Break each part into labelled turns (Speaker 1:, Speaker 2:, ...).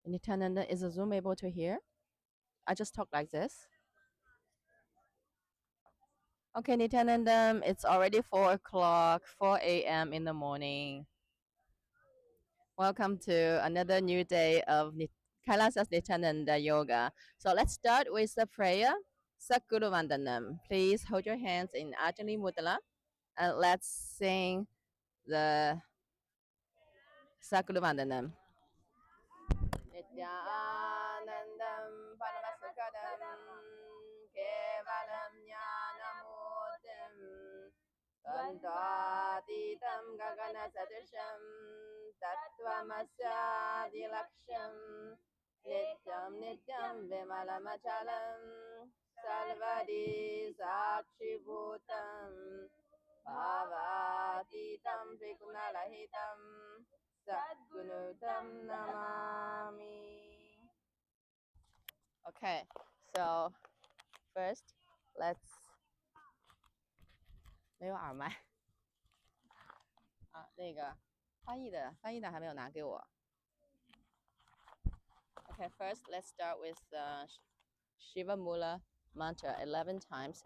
Speaker 1: Nithyananda, is the Zoom able to hear? I just talk like this. Okay, Nithyananda, it's already 4 o'clock, 4 a.m. in the morning. Welcome to another new day of KAILASA's Nithyananda Yoga. So let's start with the prayer. Sakuru Vandanam. Please hold your hands in Ajali Mudra and let's sing the Sakuru Vandanam. Nithyanandam Paramashiva Kevalam Jnanamutam Dvandvatitam Gagana Sadrisham Tattvamasyadilaksham Nityam Nityam Vimalamachalam Sarvadi Sakshibhutam Bhavatitam Vigunalahitam Sadgunutam Namami. Okay, so first let's 没有耳麦啊，那个翻译的还没有拿给我。Okay, first let's start with the Shiva Mula mantra 11 times.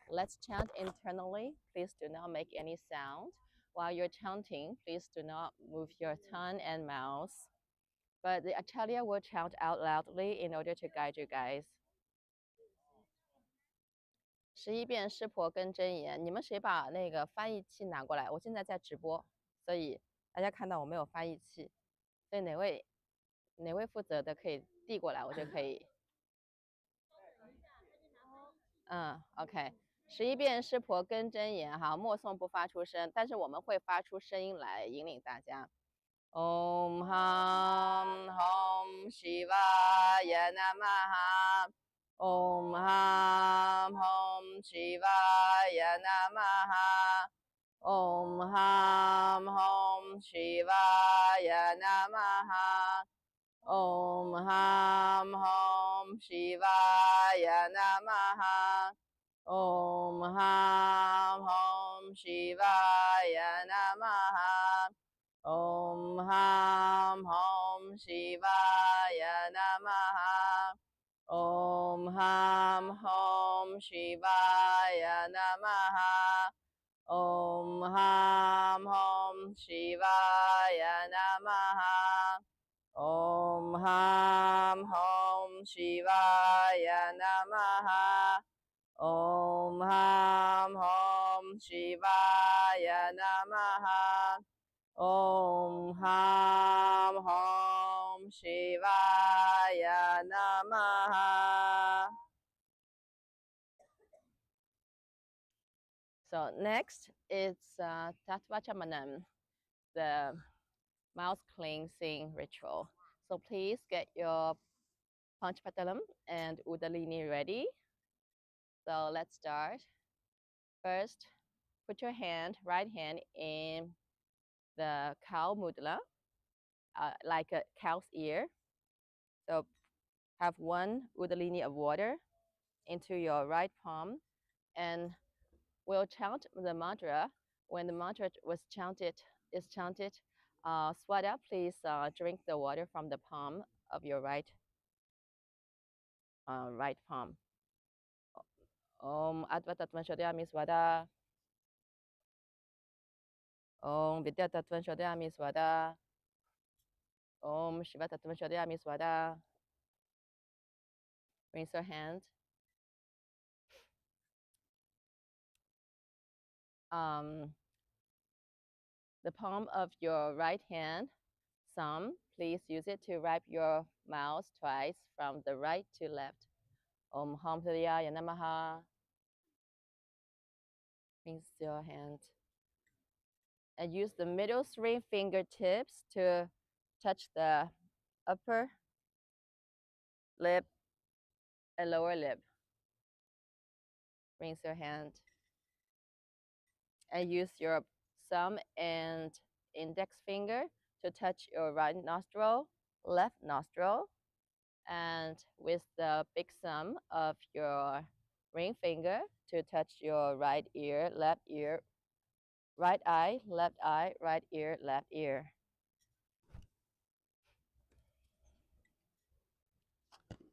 Speaker 1: Let's chant internally. Please do not make any sound. While you're chanting, please do not move your tongue and mouth. But the Acharya will chant out loudly in order to guide you guys. 11遍湿婆跟真言，你们谁把那个翻译器拿过来？我现在在直播，所以大家看到我没有翻译器，所以哪位负责的可以递过来，我就可以。OK， 11遍湿婆跟真言哈，默诵不发出声，但是我们会发出声音来引领大家。Om Ham Hom Shivaya Namaha. Om Ham Hom Shivaya Namaha. Om Ham Hom Shivaya Namaha. Om Ham Hom Shivaya Namaha. Om Ham Hom Shivaya Namaha. Om Ham Hom Shivaya Namaha. Om Ham Hom Shivaya Namaha. Om Ham Hom Shivaya Namaha. Om Ham Hom Shivaya Namaha. Om Ham Hom Shivaya Namaha. Om Ham Hom Shivaya Namaha. So next is Tattvachamanam, the mouth cleansing ritual. So please get your Panchpatalam and Udalini ready. So let's start. First, put your right hand in the cow mudra, like a cow's ear. So have 1 Udalini of water into your right palm, and we'll chant the mantra. When the mantra is chanted, Swada, please drink the water from the palm of your right palm. Om Advatatvan Shodhyami Swada. Om Vidyatatvan Shodhyami Swada. Om Shivatatvan Shodhyami Swada. Raise your hand. The palm of your right hand, thumb, please use it to wipe your mouth twice from the right to left. Om Ham Hridaya Namaha. Rinse your hand. And use the middle 3 fingertips to touch the upper lip and lower lip. Rinse your hand. And use your thumb and index finger to touch your right nostril, left nostril, and with the big thumb of your ring finger to touch your right ear, left ear, right eye, left eye, right ear, left ear.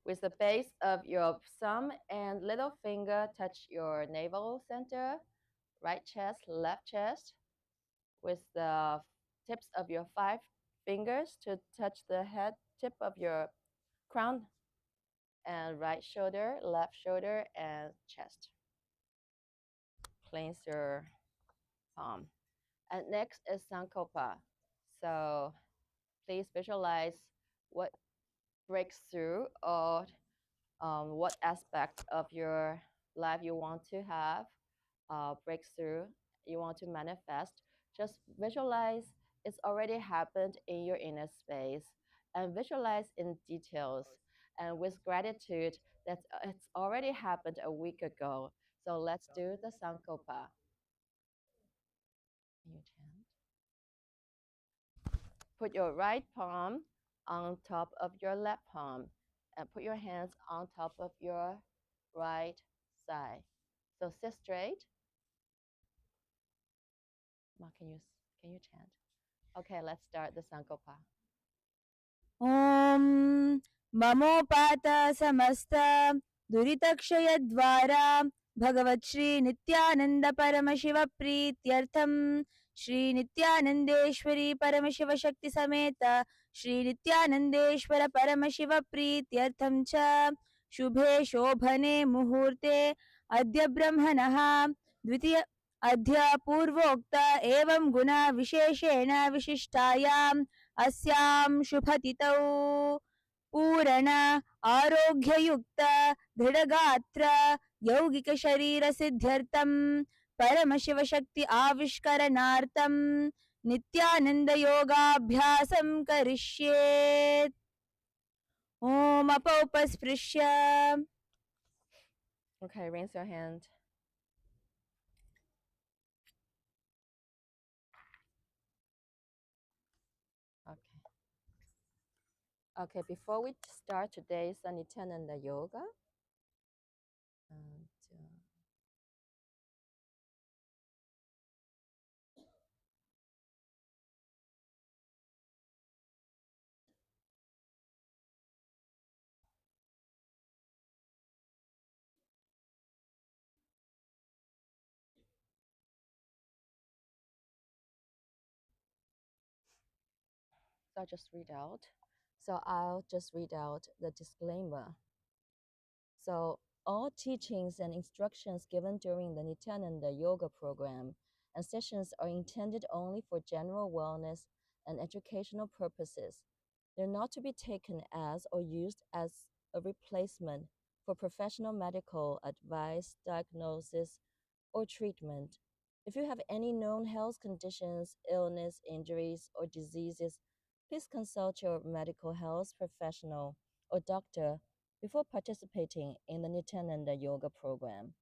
Speaker 1: With the base of your thumb and little finger touch your navel center, right chest, left chest, with the tips of your 5 fingers to touch the head tip of your crown, and right shoulder, left shoulder, and chest. Cleanse your palm. And next is Sankopa. So please visualize what breaks through, or what aspect of your life you want to have breakthrough, you want to manifest. Just visualize it's already happened in your inner space, and visualize in details, and with gratitude that it's already happened a week ago. So let's do the Sankopa. You chant. Put your right palm on top of your left palm, and put your hands on top of your right side. So sit straight. Ma, can you chant? Okay, let's start the Sankopa.
Speaker 2: ॐ ममोपात समस्त दुरितक्षयद्वारा भगवत् श्री नित्यानन्द परमशिव प्रीत्यर्थं श्री नित्यानन्देश्वरी परमशिव शक्ति समेत श्री नित्यानन्देश्वर परमशिव प्रीत्यर्थं च शुभे शोभने मुहूर्ते अद्य ब्रह्मणः द्वितीय अद्य पूर्वोक्त एवं गुण विशेषेण विशिष्टायाम् अस्यां शुभतिथौ पूर्ण आरोग्ययुक्त दृढगात्र यौगिक शरीर सिद्ध्यर्थं परमशिवशक्ति आविष्करणार्थं नित्यानंद योगाभ्यासं करिष्ये। ओम अपौपस्पृश्य।
Speaker 1: Okay, raise your hand. Okay. Okay, before we start today's Nithyananda Yoga, and, so I'll just read out. So I'll just read out the disclaimer. So all teachings and instructions given during the Nithyananda Yoga program and sessions are intended only for general wellness and educational purposes. They're not to be taken as or used as a replacement for professional medical advice, diagnosis, or treatment. If you have any known health conditions, illness, injuries, or diseases, please consult your medical health professional or doctor before participating in the Nithyananda Yoga program.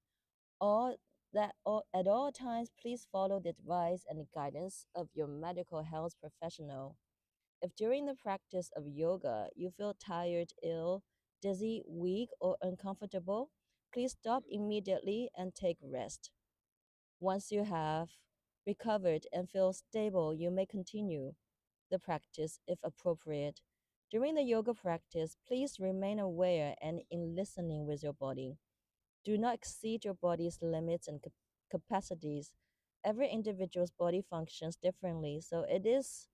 Speaker 1: At all times, please follow the advice and the guidance of your medical health professional. If during the practice of yoga you feel tired, ill, dizzy, weak, or uncomfortable, please stop immediately and take rest. Once you have recovered and feel stable, you may continue the practice if appropriate. During the yoga practice, please remain aware and in listening with your body. Do not exceed your body's limits and capacities. Every individual's body functions differently, so it is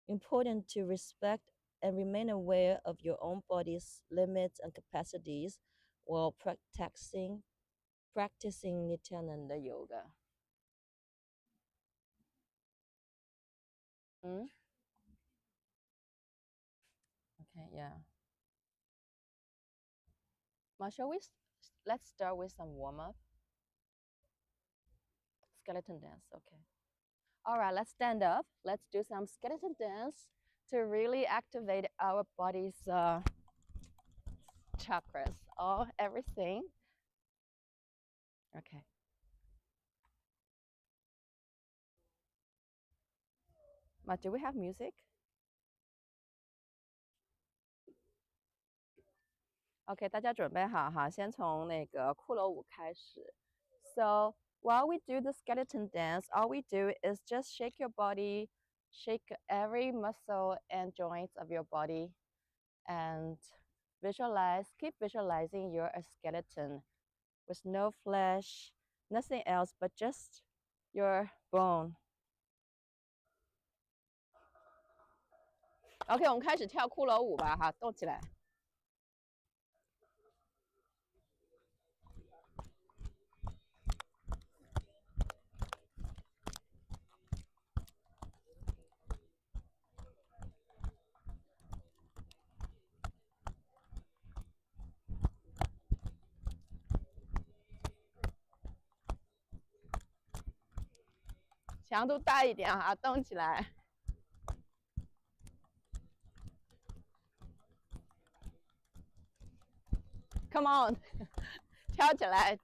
Speaker 1: important to respect and remain aware of your own body's limits and capacities while practicing Nithyananda Yoga. Mm? Okay, yeah. Ma, let's start with some warm up. Skeleton dance, okay. All right, let's stand up. Let's do some skeleton dance to really activate our body's chakras, everything. Okay. Ma, do we have music? OK， 大家准备好哈，先从那个骷髅舞开始。So while we do the skeleton dance, all we do is just shake your body, shake every muscle and joints of your body, and keep visualizing you're a skeleton with no flesh, nothing else but just your bone. OK， 我们开始跳骷髅舞吧，哈，动起来。强度大一点啊，动起来。Come on， 跳起来。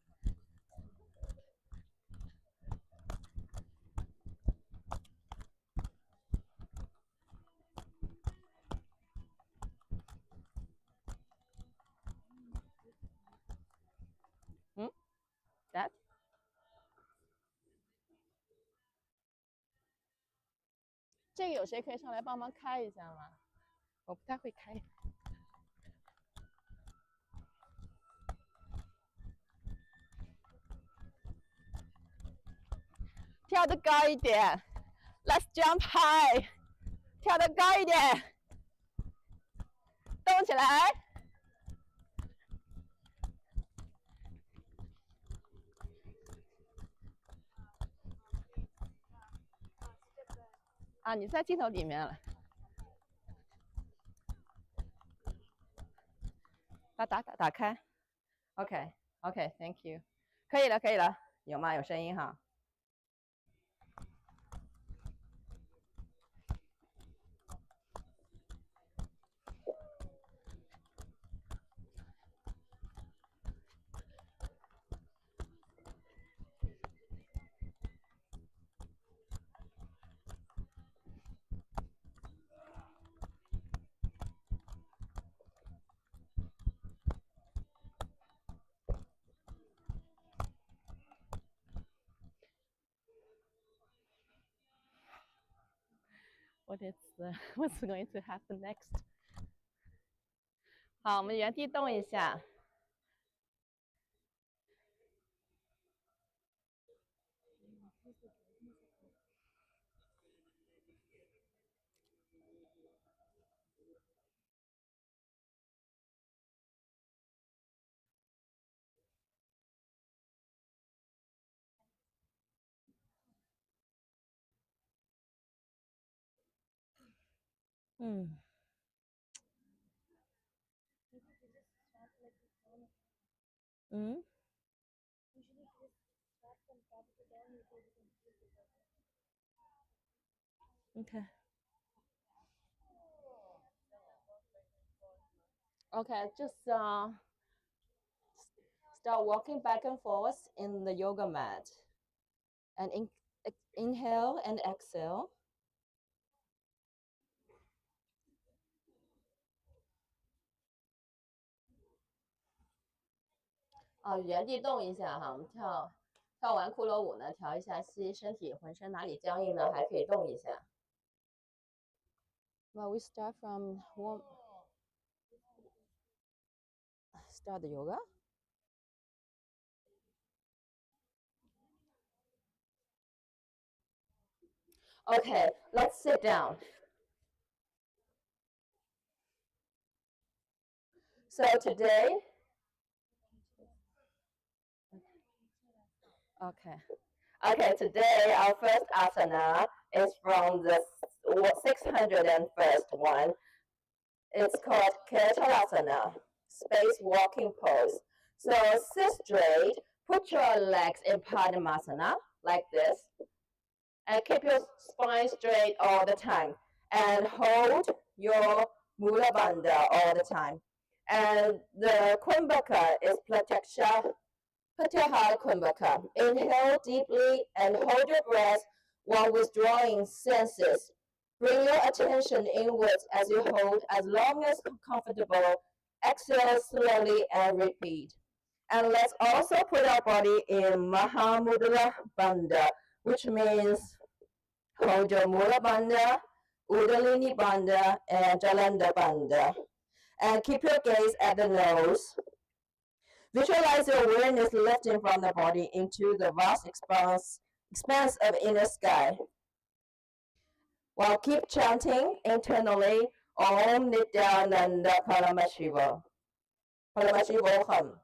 Speaker 1: That。这个有谁可以上来帮忙开一下吗？我不太会开。跳得高一点 ，Let's jump high， 跳得高一点，动起来。啊，你在镜头里面了。把打开。OK，Thank you。可以了，可以了，有吗？有声音哈。What's going to happen next？ 好，我们原地动一下。Okay. Okay, just start walking back and forth in the yoga mat. And inhale and exhale. 原地动一下哈，我们跳完骷髅舞呢，调一下息，身体浑身哪里僵硬呢，还可以动一下。Well, we start from start the yoga. Okay, let's sit down. So today, okay, today our first asana is from the 601st one. It's called KAILASA, space walking pose. So sit straight, put your legs in Paramashiva like this, and keep your spine straight all the time. And hold your Mula Bandha all the time. And the Kumbhaka is Pratyahara Kumbhaka. Inhale deeply and hold your breath while withdrawing senses. Bring your attention inwards as you hold as long as comfortable. Exhale slowly and repeat. And let's also put our body in Mahamudra Bandha, which means hold your Mula Bandha, Udalini Bandha, and Jalanda Bandha. And keep your gaze at the nose. Visualize your awareness lifting from the body into the vast expanse of inner sky. While keep chanting internally, Om Nithyananda Paramashiva. Paramashiva Hum.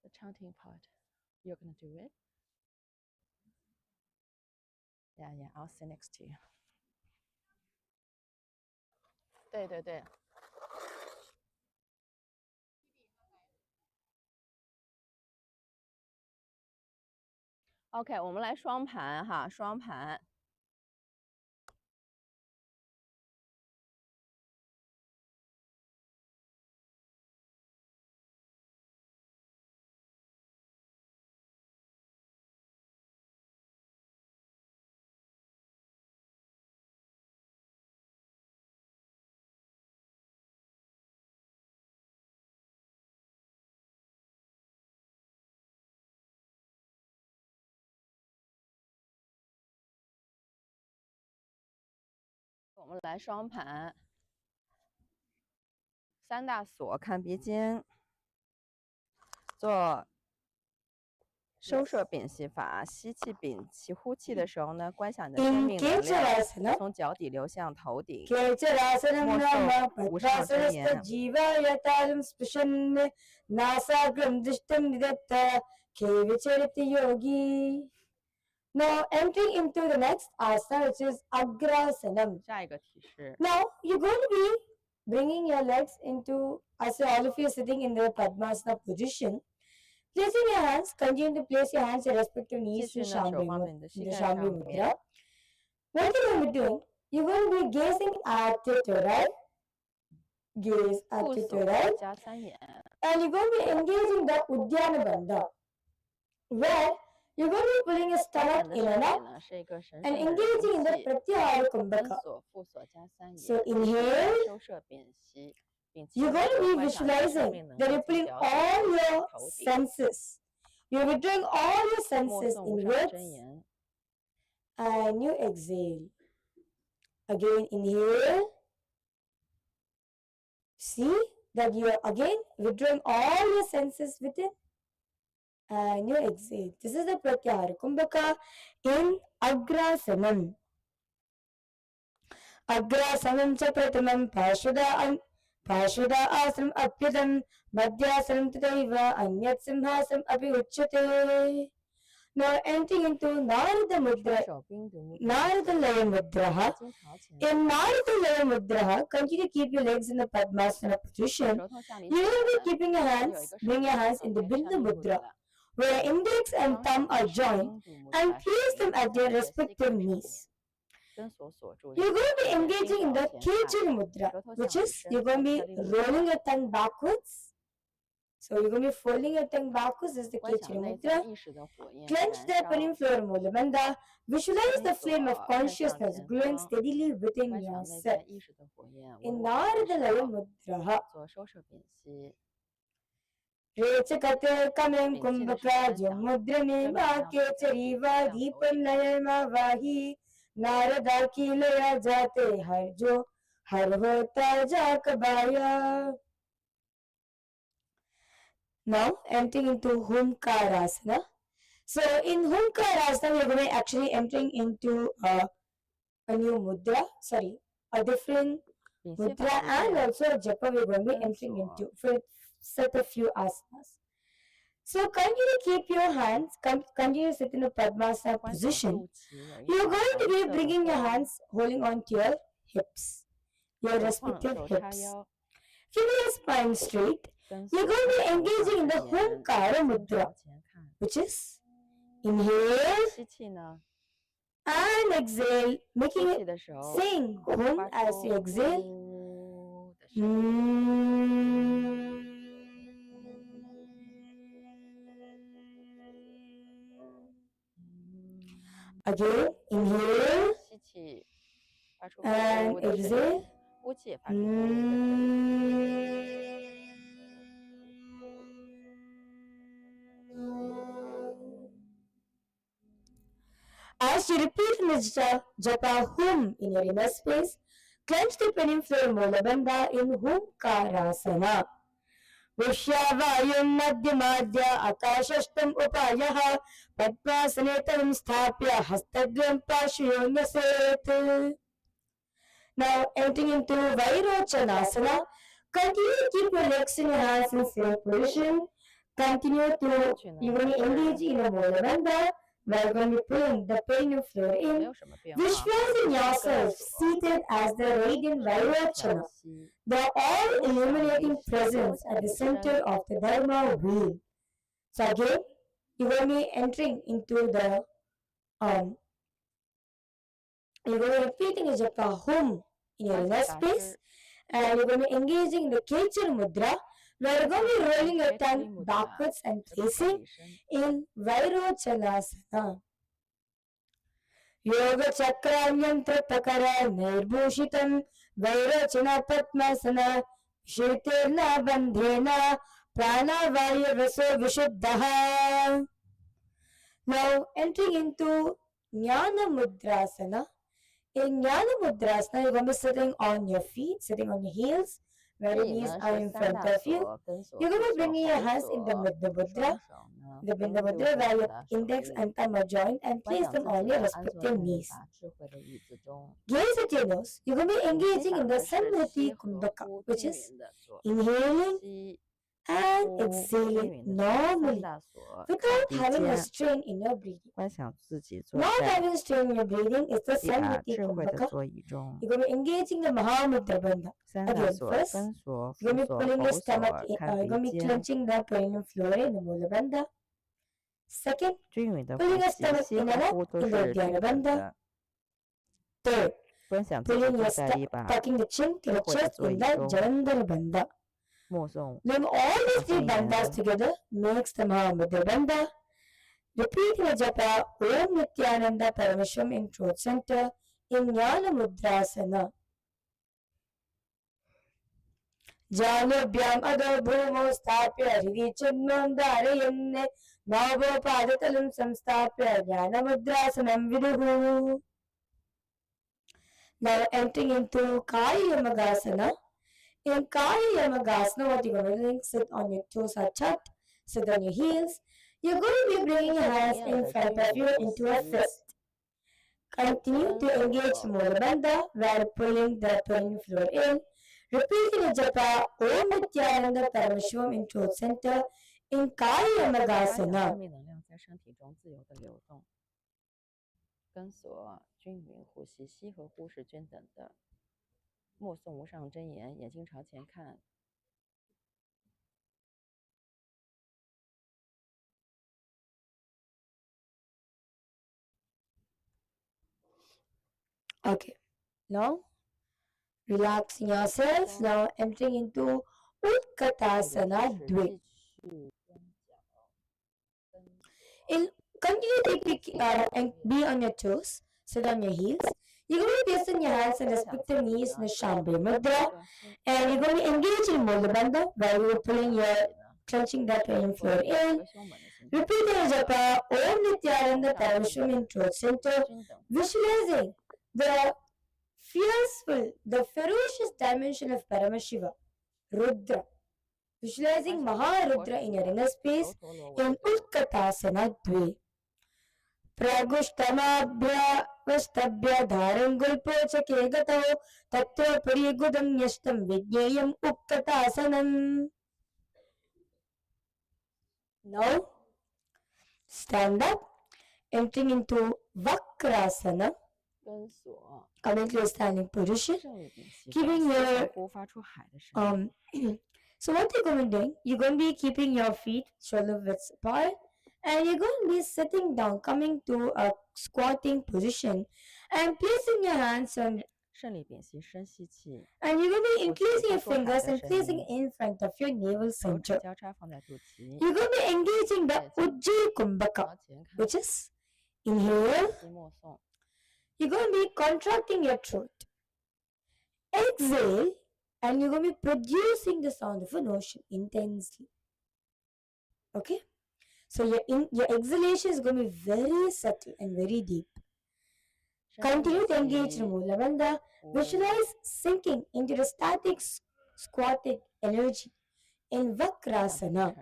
Speaker 1: The chanting part. You're gonna do it? Yeah, I'll sit next to you. 对对对。OK， 我们来双盘哈，双盘。我们来双盘，三大锁，看鼻尖，做收摄屏息法。吸气屏气，呼气的时候呢，观想你的生命能量从脚底流向头顶。默诵无上真言。
Speaker 2: Now entering into the next asana, which is Agrasanam.
Speaker 1: 下一个提示。
Speaker 2: Now you're going to be bringing your legs into, I say all of you sitting in the Padmasana position. Placing your hands, continue to place your hands at respective knees to Shambhi Mudra. What you're going to be doing, you're going to be gazing at it, right? Gaze at it, right? And you're going to be engaging the Uddiyana Bandha, where you're going to be pulling your stomach in and up and engaging in the Pratyahara Kumbhaka. So inhale. You're going to be visualizing that you're pulling all your senses. You're withdrawing all your senses inwards. And you exhale. Again inhale. See that you are again withdrawing all your senses within. And you exhale. This is the Pratyahara Kumbhaka in Agrasanam. Agrasanam cha pratamam Parshvada Asanam Apyadam Madhyasanam Tadaiva Anyat Simhasam Api Uchyate. Now entering into Narada Mudra, Narada Laya Mudra. In Narada Laya Mudra, continue to keep your legs in the Padmasana position. You will be keeping your hands, bring your hands in the Bindu Mudra, where index and thumb are joined, and place them at their respective knees. You're going to be engaging in the Kechari Mudra, which is you're going to be rolling your tongue backwards. So you're going to be folding your tongue backwards. This is the Kechari Mudra. Clench the Parinfloor Moolamanda. Visualize the flame of consciousness glowing steadily within yourself. In Narada Laya Mudra. Rechakate kamem kumbhaka mudra va Kechari va deepam layama vahi. Narada ki laya jate har jo har hota jakabaya. Now entering into Humkarasana. So in Humkarasana, we are going to be actually entering into a new mudra, a different mudra, and also a japa we are going to be entering into for set a few asanas. So continue to keep your hands, continue to sit in a Padmasana position. You are going to be bringing your hands, holding on to your hips, your respective hips. Keep your spine straight. You're going to be engaging in the Humkara Mudra, which is inhale and exhale, making it sing Hum as you exhale. Again, inhale and exhale. As you repeat this japa Hum in your inner space, clench the pelvic floor Mula Bandha in Humkarasana. विश्यावायुं मध्यमाद्य आकाशस्थम् उपायः पद्मासने तं स्थाप्य हस्तग्रं पार्श्वयोः न्यसेत्. Now entering into Vairochanasana, continue to keep your legs in your hands in same position. Continue to, you're going to engage in a Mula Bandha. We're going to be pulling the perineum floor in. Visualizing yourself seated as the radiant Vairochana, the all-illuminating presence at the center of the Dharma wheel. So again, you're going to be entering into the, you're going to be repeating a japa hum in your inner space, and you're going to be engaging in the Kechar Mudra, where you're going to be rolling your tongue backwards and placing in Vairochanasana. Yoga Chakranyam Prakara Nirbhushitam Vairocana Padmasana Shritirna Bandhena Pranavaya Vaso Vishuddhaha. Now entering into Jnana Mudrasana. In Jnana Mudrasana, you're going to be sitting on your feet, sitting on your heels, where your knees are in front of you. You're going to be bringing your hands in the Buddha Mudra, the Buddha Mudra, where your index and thumb are joined, and place them on your respective knees. Gaze at your nose. You're going to be engaging in the Samriti Kumbhaka, which is inhaling and exhaling normally without having a strain in your breathing. Not having a strain in your breathing is the Samriti Kumbhaka. You're going to be engaging the Mahamudra Bandha. Again, first, you're going to be pulling your stomach in, you're going to be clenching the perineum floor in the Mula Bandha. Second, pulling your stomach in and out in the Uddiyana Bandha. Third, pulling your tucking the chin to the chest in the Jalandhara Bandha. Doing all these three bandhas together makes the Mahamudra Bandha. Repeating a japa Om Nithyananda Paramashiva in throat center in Jnana Mudrasana. Janubhyam Adho Bhumo Sthapya Hrivi Chinmam Dharayanne Navo Padatalam Samsthapya Jnana Mudrasanam Viduhu. Now entering into Kaya Yamagasana. In Kaya Yamagasana, what you're going to do is sit on your toes are tucked, sit on your heels. You're going to be bringing your hands in front of you into a fist. Continue to engage Mula Bandha while pulling the perineum floor in. Repeating a japa Om Nithyananda Paramashiva in throat center in Kaya Yamagasana.
Speaker 1: 跟锁均匀呼吸，吸和呼是均等的。默诵无上真言，眼睛朝前看。
Speaker 2: Okay, now relaxing yourself. Now entering into Utkatasana Dve. Continue to be on your toes, sit on your heels. You're going to be placing your hands and respective knees in the Shambhi Mudra, and you're going to engage in Mula Bandha while you're pulling your, clenching that perineum floor in. Repeat the japa Om Nithyananda Paramashiva in throat center, visualizing the fierceful, the ferocious dimension of Paramashiva, Rudra. Visualizing Maharudra in your inner space in Utkatasana Dve. Pragushtamabhya vastabhya dharangulpochake gato tattva parigudam yashtam vidyayam Utkatasana. Now, stand up, entering into Vakrasana. Coming to a standing position, keeping your so what you're going to be doing, you're going to be keeping your feet shoulder width apart, and you're going to be sitting down, coming to a squatting position, and placing your hands on, and you're going to be increasing your fingers and placing in front of your navel center. You're going to be engaging the Ujjayi Kumbhaka, which is inhale. You're going to be contracting your throat. Exhale, and you're going to be producing the sound of an ocean intensely. Okay? So your exhalation is going to be very subtle and very deep. Continue to engage in Mula Bandha. Visualize sinking into the static squatted energy in Vakrasana.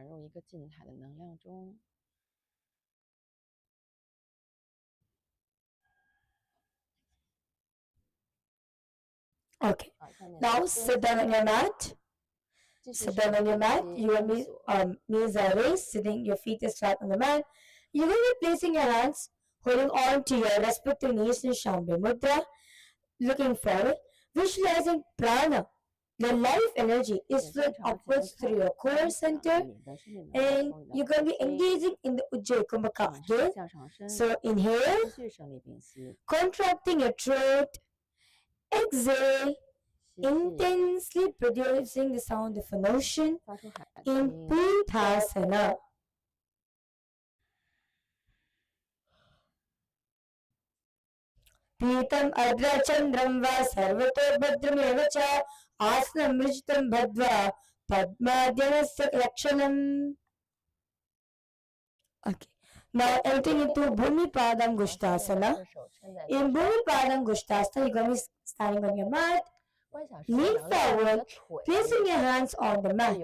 Speaker 2: Okay, now sit down on your mat. Sit down on your mat. You will be knees are raised, sitting, your feet is flat on the mat. You will be placing your hands, holding on to your respective knees in Shambhi Mudra, looking forward, visualizing prana. The life energy is flowing upwards through your core center, and you're going to be engaging in the Ujjayi Kumbhaka again. So inhale, contracting your throat, exhale, intensely producing the sound of an ocean in Purthasana. Pitam अग्रचंद्रम व सर्वतो भद्रमेव च आसनमृजितं बद्ध्वा पद्माद्यनस्य लक्षणम्. Okay. Now entering into Bhumi Padam Gushtasana. In Bhumi Padam Gushtasana, you're going to be standing on your mat, lean forward, placing your hands on the mat,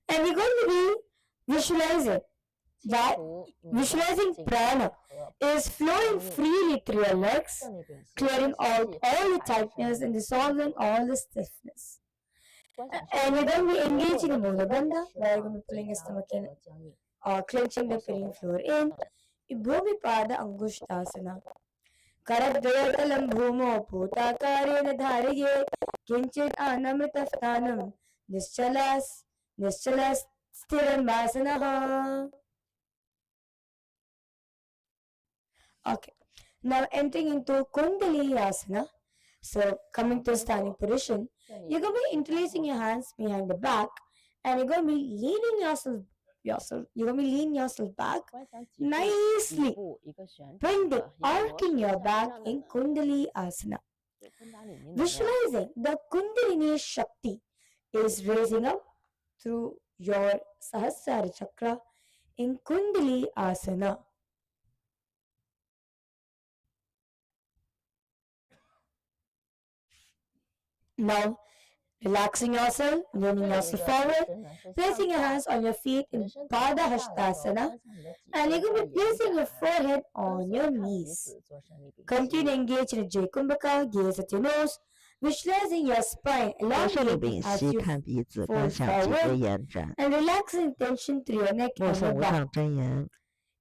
Speaker 2: and you're going to be visualizing prana is flowing freely through your legs, clearing out all the tightness and dissolving all the stiffness. And you're going to be engaging in Mula Bandha, where you're going to be pulling your stomach in, or clenching the pelvic floor in. Bhumi Pada Angushtasana. Karadvayatalam bhumo putakarena dhariye kinchit anamritaftanam nischalas stiram vasanaha. Okay, now entering into Kundalini Asana. So coming to standing position, you're going to be interlacing your hands behind the back, and you're going to be leaning yourself back nicely, bending, arcing your back in Kundalini Asana. Visualizing the Kundalini Shakti is raising up through your Sahasrara Chakra in Kundalini Asana. Now, relaxing yourself, leaning yourself forward, placing your hands on your feet in Pada Hastasana, and you're going to be placing your forehead on your knees. Continue to engage in a Ujjayi Kumbhaka, gaze at your nose, visualizing your spine elongating as you fold forward, and relaxing tension through your neck and your back.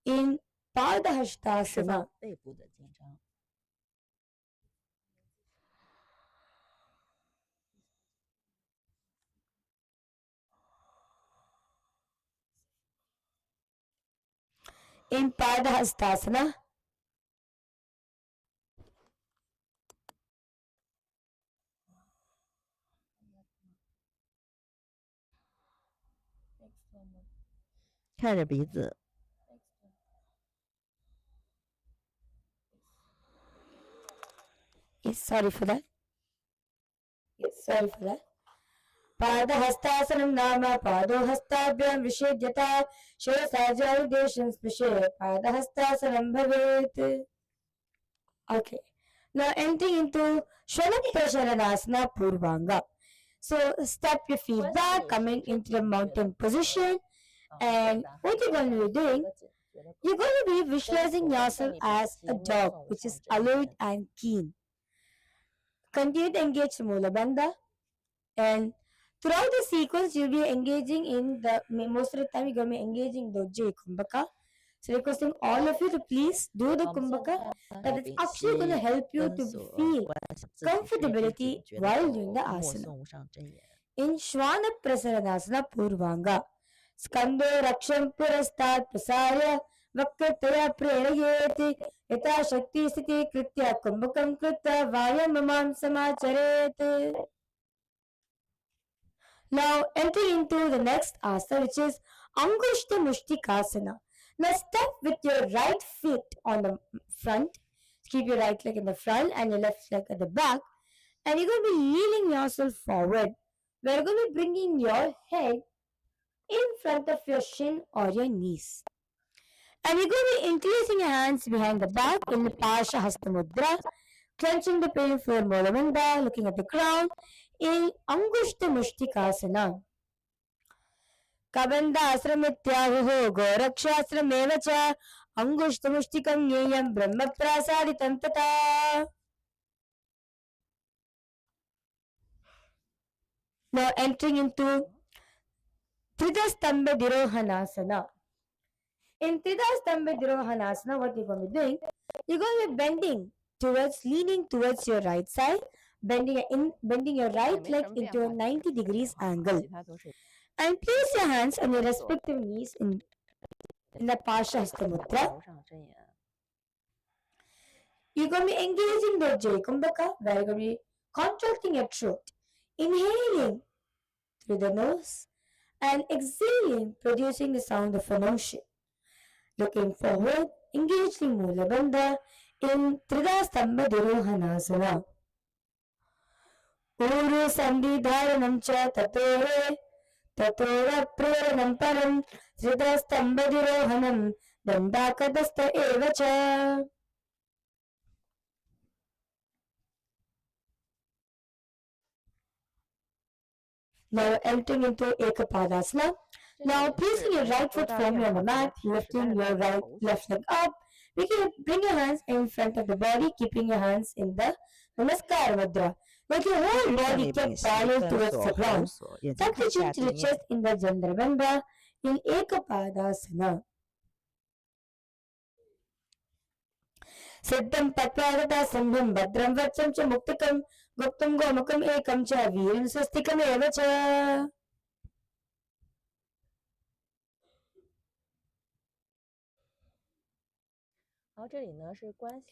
Speaker 2: In Pada Hastasana. In Pada Hastasana. Yes, sorry for that. Pada Hastasanam Nama Pado Hastabhyam Vishedyata Shirasajaridesham Sprishe Pada Hastasanam Bhavet. Okay. Now entering into Shalaprasharanasana Purvanga. So step your feet back, coming into the mountain position. And what you're going to be doing, you're going to be visualizing yourself as a dog, which is alert and keen. Continue to engage Mula Bandha, and throughout the sequence you'll be engaging in the most of the time you're going to be engaging the Ujjayi Kumbhaka. So requesting all of you to please do the Kumbhaka, that it's actually going to help you to feel comfortability while doing the asana. In Shwana Prasaranasana Purvanga, Skando Raksham Purastat Prasarya Vakkataya Prerayeti Yata Shakti Siti Kritya Kumbhakam Krita Vayamamam Samacharet. Now entering into the next asana, which is Angushta Mushtikasana. Now step with your right foot on the front. Keep your right leg in the front and your left leg at the back. And you're going to be leaning yourself forward. We're going to be bringing your head in front of your shin or your knees. And you're going to be interlacing your hands behind the back in the Pasha Hasta Mudra, clenching the pelvic floor Molamanda, looking at the ground in Angushta Mushtikasana. Kabandasramityahho Gorakshasramev cha Angushtamushtikam Nyayam Brahma Prasaditam Tata. Now entering into Tridastambha Dirohanasana. In Tridastambha Dirohanasana, what you're going to be doing, you're going to be bending towards, leaning towards your right side, bending your right leg into a 90 degrees angle. And place your hands on your respective knees in the Pasha Hasta Mudra. You're going to be engaging the Jaykumbhaka, where you're going to be contracting your throat, inhaling through the nose and exhaling, producing the sound of an ocean. Looking forward, engaging Mula Bandha in Tridastambha Dirohanasana. Uru Sandhidharanam cha tatore tatora preranam param Tridastambha Dirohanam Dandakadasta eva cha. Now entering into Ekapadasana. Now placing your right foot firmly on the mat, lifting your left leg up. We can bring your hands in front of the body, keeping your hands in the Namaskar Mudra. Like your whole body kept parallel towards the ground. Tuck the chin to the chest in the Chandrabandha in Ekapadasana. Siddham Patpadata Sambham Bhadram Vatsam Cha Muktikam Guptam Gomukam Ekam Cha Viram Swastikam Eva Cha.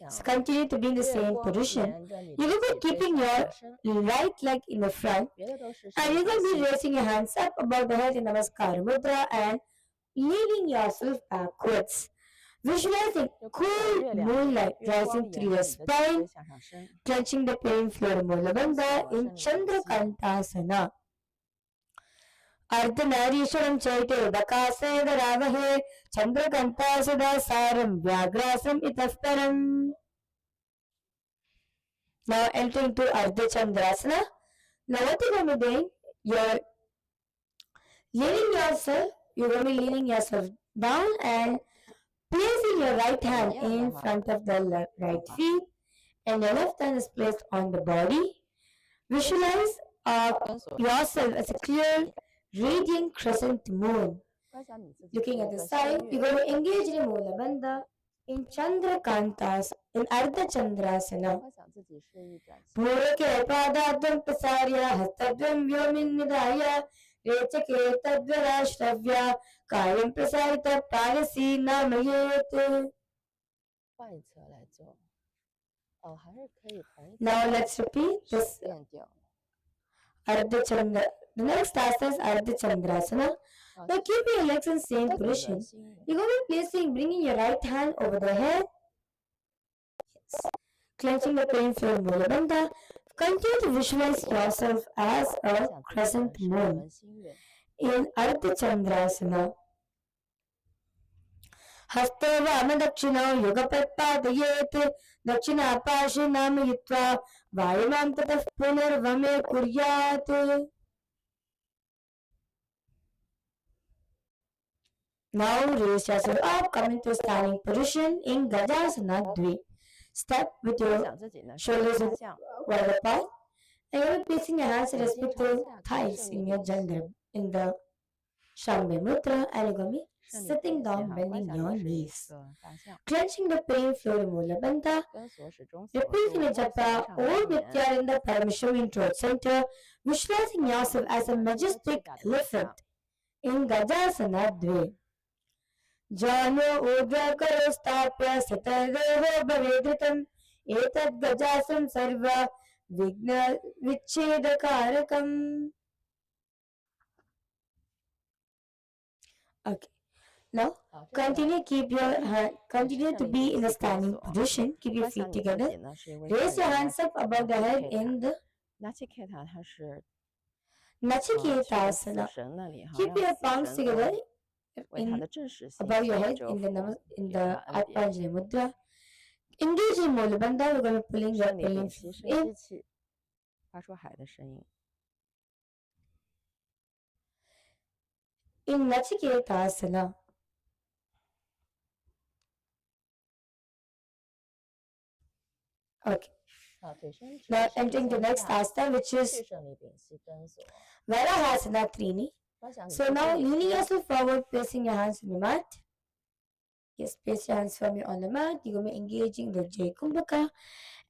Speaker 2: So continue to be in the same position. You're going to be keeping your right leg in the front, and you're going to be raising your hands up above the head in Namaskar Mudra and leaning yourself backwards. Visualizing cool moonlight rising through your spine, clenching the pelvic floor Mulabandha in Chandrakantasana. Ardhanarishwaram chaite udakasena ravahe Chandrakantasada saram vyagrasam itafparam. Now entering to Ardha Chandrasana. Now what you're going to be doing, you're going to be leaning yourself down and placing your right hand in front of the right feet and your left hand is placed on the body. Visualize yourself as a clear, radiant crescent moon. Looking at the side, you're going to engage in Mula Bandha in Chandrakantas, in Ardha Chandrasana. Purake padadvam pasarya hastadvam vyomin nidaya rechake tadvarashravya kayam prasarita parasi namayet. Now let's repeat this Ardha Chandra. The next asana is Ardha Chandrasana. Now keep your legs in same position. You're going to be placing, bringing your right hand over the head. Yes. Clenching the pelvic floor Mulabandha. Continue to visualize yourself as a crescent moon in Ardha Chandrasana. Haste vama dakshina yugapatpadayet dakshina apashe namayitva vayamam tataf punarvame kuryat. Now raise yourself up, coming to standing position in Gajasana Dve. Step with your shoulders wide apart and you're placing your hands in respective thighs in your Jandra in the Shambhe Mudra and you're going to be sitting down, bending your knees. Clenching the pelvic floor Mulabandha. Repeating the japa Om Nithyananda Paramashiva in throat center. Visualizing yourself as a majestic elephant in Gajasana Dve. Jano Udra Karo Stapya Satadeho Bhavedritam Etad Gajasam Sarva Vigna Vichedakarakam. Okay. Now continue to be in the standing position. Keep your feet together. Raise your hands up above the head in the Nachiketa Asana. Keep your palms together above your head in the Arpanjali Mudra. Engage in Mulabandha, we're going to be pulling in.
Speaker 1: 发出海的声音。
Speaker 2: In Nachiketa Asana. Okay. Now entering the next asana, which is Varahasana Trini. So now leaning yourself forward, placing your hands on the mat. Yes, place your hands firmly on the mat. You're going to be engaging the Jai Kumbhaka.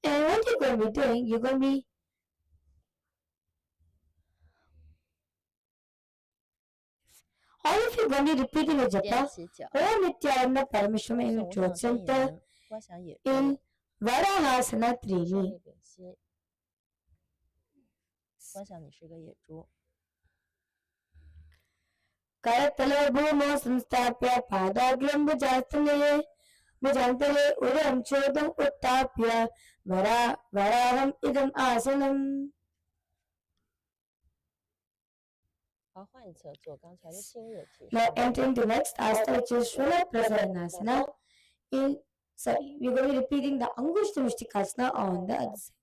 Speaker 2: And what you're going to be doing, you're going to be all of you are going to be repeating a japa. Om Nithyananda Paramashiva in the throat center in Varahasana Trini.
Speaker 1: 观想你是个野猪。
Speaker 2: Karatala bhumo samstapya padaglam bhujastane bhujantale udam chodam uttapya varaham idam asanam.
Speaker 1: 好，换一侧做刚才的新月体。
Speaker 2: Now entering the next asana, which is Shula Prasaranasana. We're going to be repeating the Angushta Mushtikasana on the other side.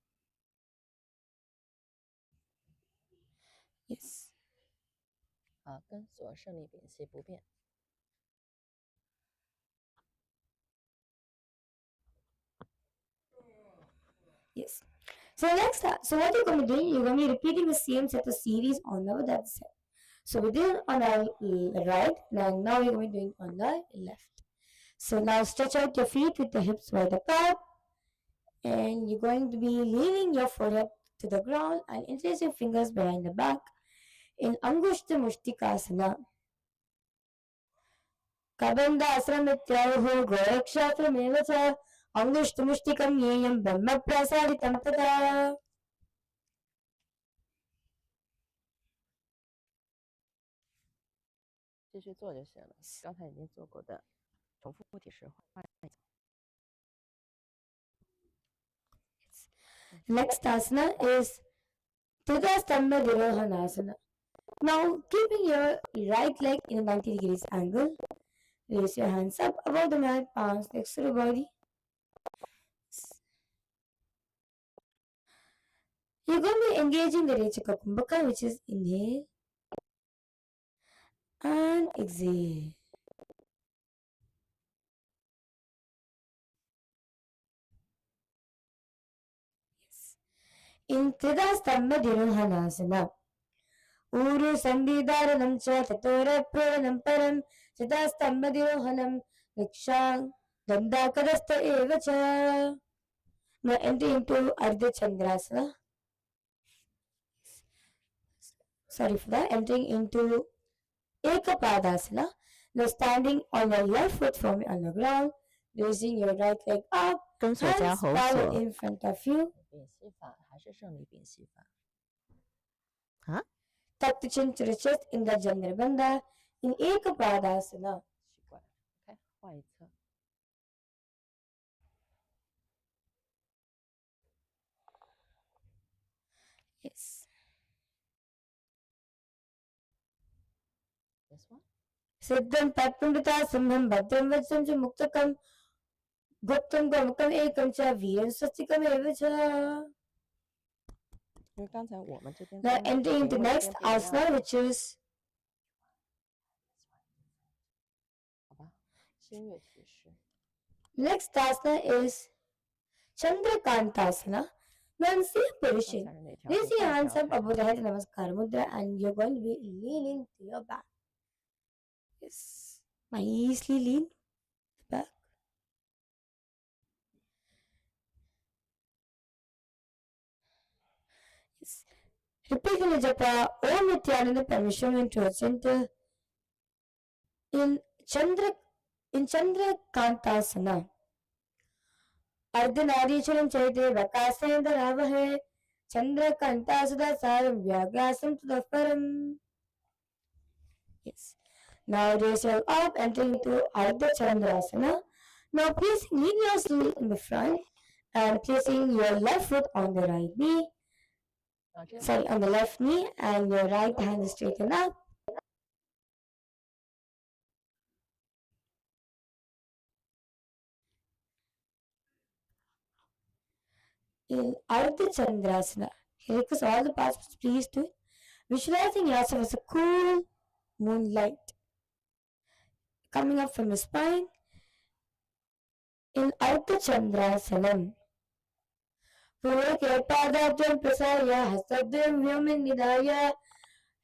Speaker 2: Yes.
Speaker 1: 好，跟左胜利屏息不变。
Speaker 2: Yes. So what you're going to be doing, you're going to be repeating the same set of series on the other side. So we did it on our right, and now you're going to be doing on the left. So now stretch out your feet with the hips wide apart, and you're going to be leaning your forehead to the ground and interlace your fingers behind the back in Angushta Mushtikasana. Kabanda asramityaho gorakshatra Angushta Mushtikam yeyam brahma prasaditam tada.
Speaker 1: 继续做就行了。刚才已经做过的，重复体式换一次。
Speaker 2: Next asana is Tridastambha Dhirohanasana. Now, keeping your right leg in a 90 degrees angle, raise your hands up above the mat, palms next to the body. You're going to be engaging the Rechaka Kumbhaka, which is inhale and exhale. Yes. In Tridastambha Dhirohanasana, Uru Sandhidaranam cha Tatora Pravanam Param Tridastambha Dhirohanam Rikshang Dandakadastha Eva cha. Now enter into Ardha Chandrasana. Sorry for that. Entering into Ekapadasana. Now standing on your left foot firmly on the ground, raising your right leg up, hands parallel in front of you.
Speaker 1: 屏息法还是胜利屏息法？
Speaker 2: Tuck the chin to the chest in the Jandrabandha in Ekapadasana.
Speaker 1: 奇怪 ，OK， 换一侧。
Speaker 2: Yes.
Speaker 1: This one.
Speaker 2: Siddham Tatpamrita Simham Bhadram Vajram Cha Muktakam Guptam Gamakam Ekam Cha Viram Swastikam Eva Cha.
Speaker 1: 因为刚才我们这边
Speaker 2: Now entering the next asana, which is
Speaker 1: 好吧，新月体式。
Speaker 2: next asana is Chandrakantasana. Now in same position, raise your hands up above the head, Namaskar Mudra, and you're going to be leaning to your back. Yes, nicely lean back. Yes. Repeating the japa Om Nithyananda Paramashiva into a center in Chandrakantasana. Ardhanarishwaram Chaitya Vakasendravavahe Chandrakantasada Saram Vyagasam Tudaparam. Yes. Now raise your up, entering into Ardha Chandrasana. Now lean yourself in the front and placing your left foot on the right knee. Sorry, on the left knee, and your right hand is straightened up. in Ardha Chandrasana. He requests all the participants please do it. Visualizing yourself as a cool moonlight coming up from the spine in Ardha Chandrasanam. Purake prasaya hastadrim vyumin nidaya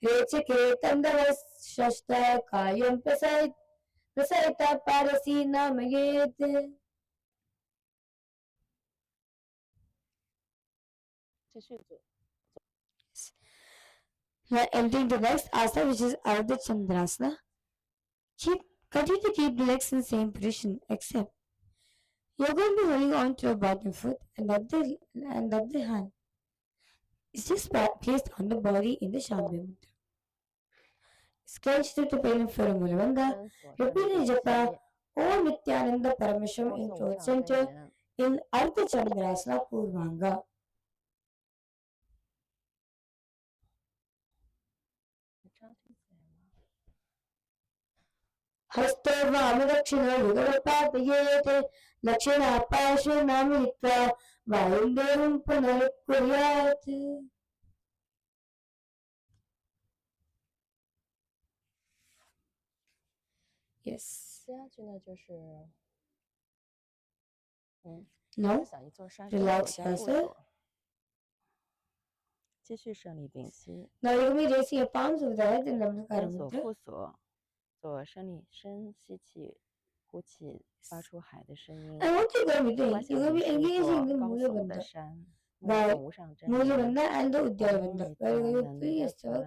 Speaker 2: rechake tandavashashta kayam prasayita parasi namayet. Now entering the next asana, which is Ardha Chandrasana. Continue to keep the legs in the same position, except you're going to be holding on to your bottom foot and the hand is just placed on the body in the Shambhi Mudra. Scrunch through the pain for a Mulavanda. Repeat the japa Om Nithyananda Paramashiva in throat center in Ardha Chandrasana Purvanga. हस्तो वामदक्षिणो युगलपातयेत् दक्षिणापार्श्वे मिलित्वा वायुदेवं पुनरुत्कुर्यात्. Yes. Now, relax yourself. Now you're going to be raising your palms over the head in Namaskara Mudra. And what you're going to be doing, you're going to be engaging the Mula Bandha, by Mula Bandha and the Uddiyana Bandha, where you're going to feel yourself.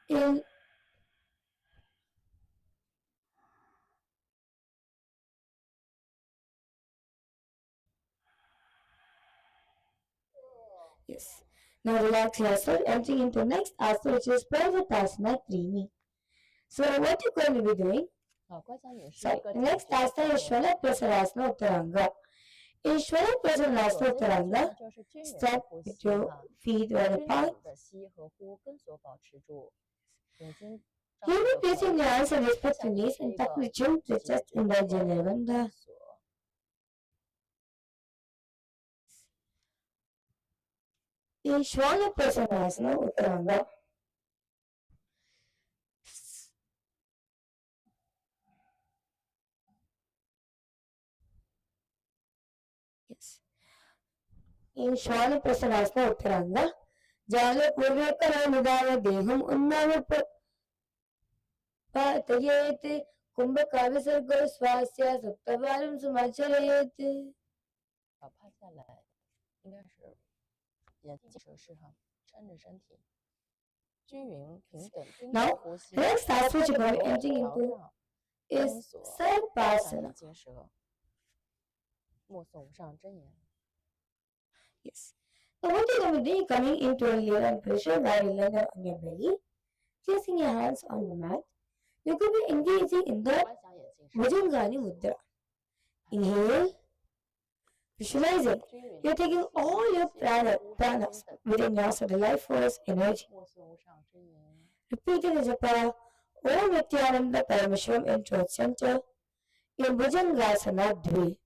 Speaker 2: In yes. Now relax yourself, entering into next asana, which is Parvatasana Trini. So what you're going to be doing? So next asana is Shvala Prasarasana Uttaranga. In Shvala Prasarasana Uttaranga, stand with your feet wide apart. You'll be placing your hands on your respective knees and tuck the chin to chest in the Janavanda. In Shvala Prasarasana Uttaranga, yes. In Shvala Prasarasana Uttaranga, Jala Purvekara Nidaya Deham Unnava Patayet Kumbhaka Visarga Swasya Saptavaram Sumacharayet. Now, the next task which you're going to be entering into is Sarpasana. Yes. Now, what you're going to do, coming into a lay-down position where you lay down on your belly, placing your hands on the mat, you're going to be engaging in the Bhujangani Mudra. Inhale, visualizing. You're taking all your pranas within yourself, the life force, energy. Repeating the japa, Om Nithyananda Paramashivam in throat center, in Bhujangasana Dve.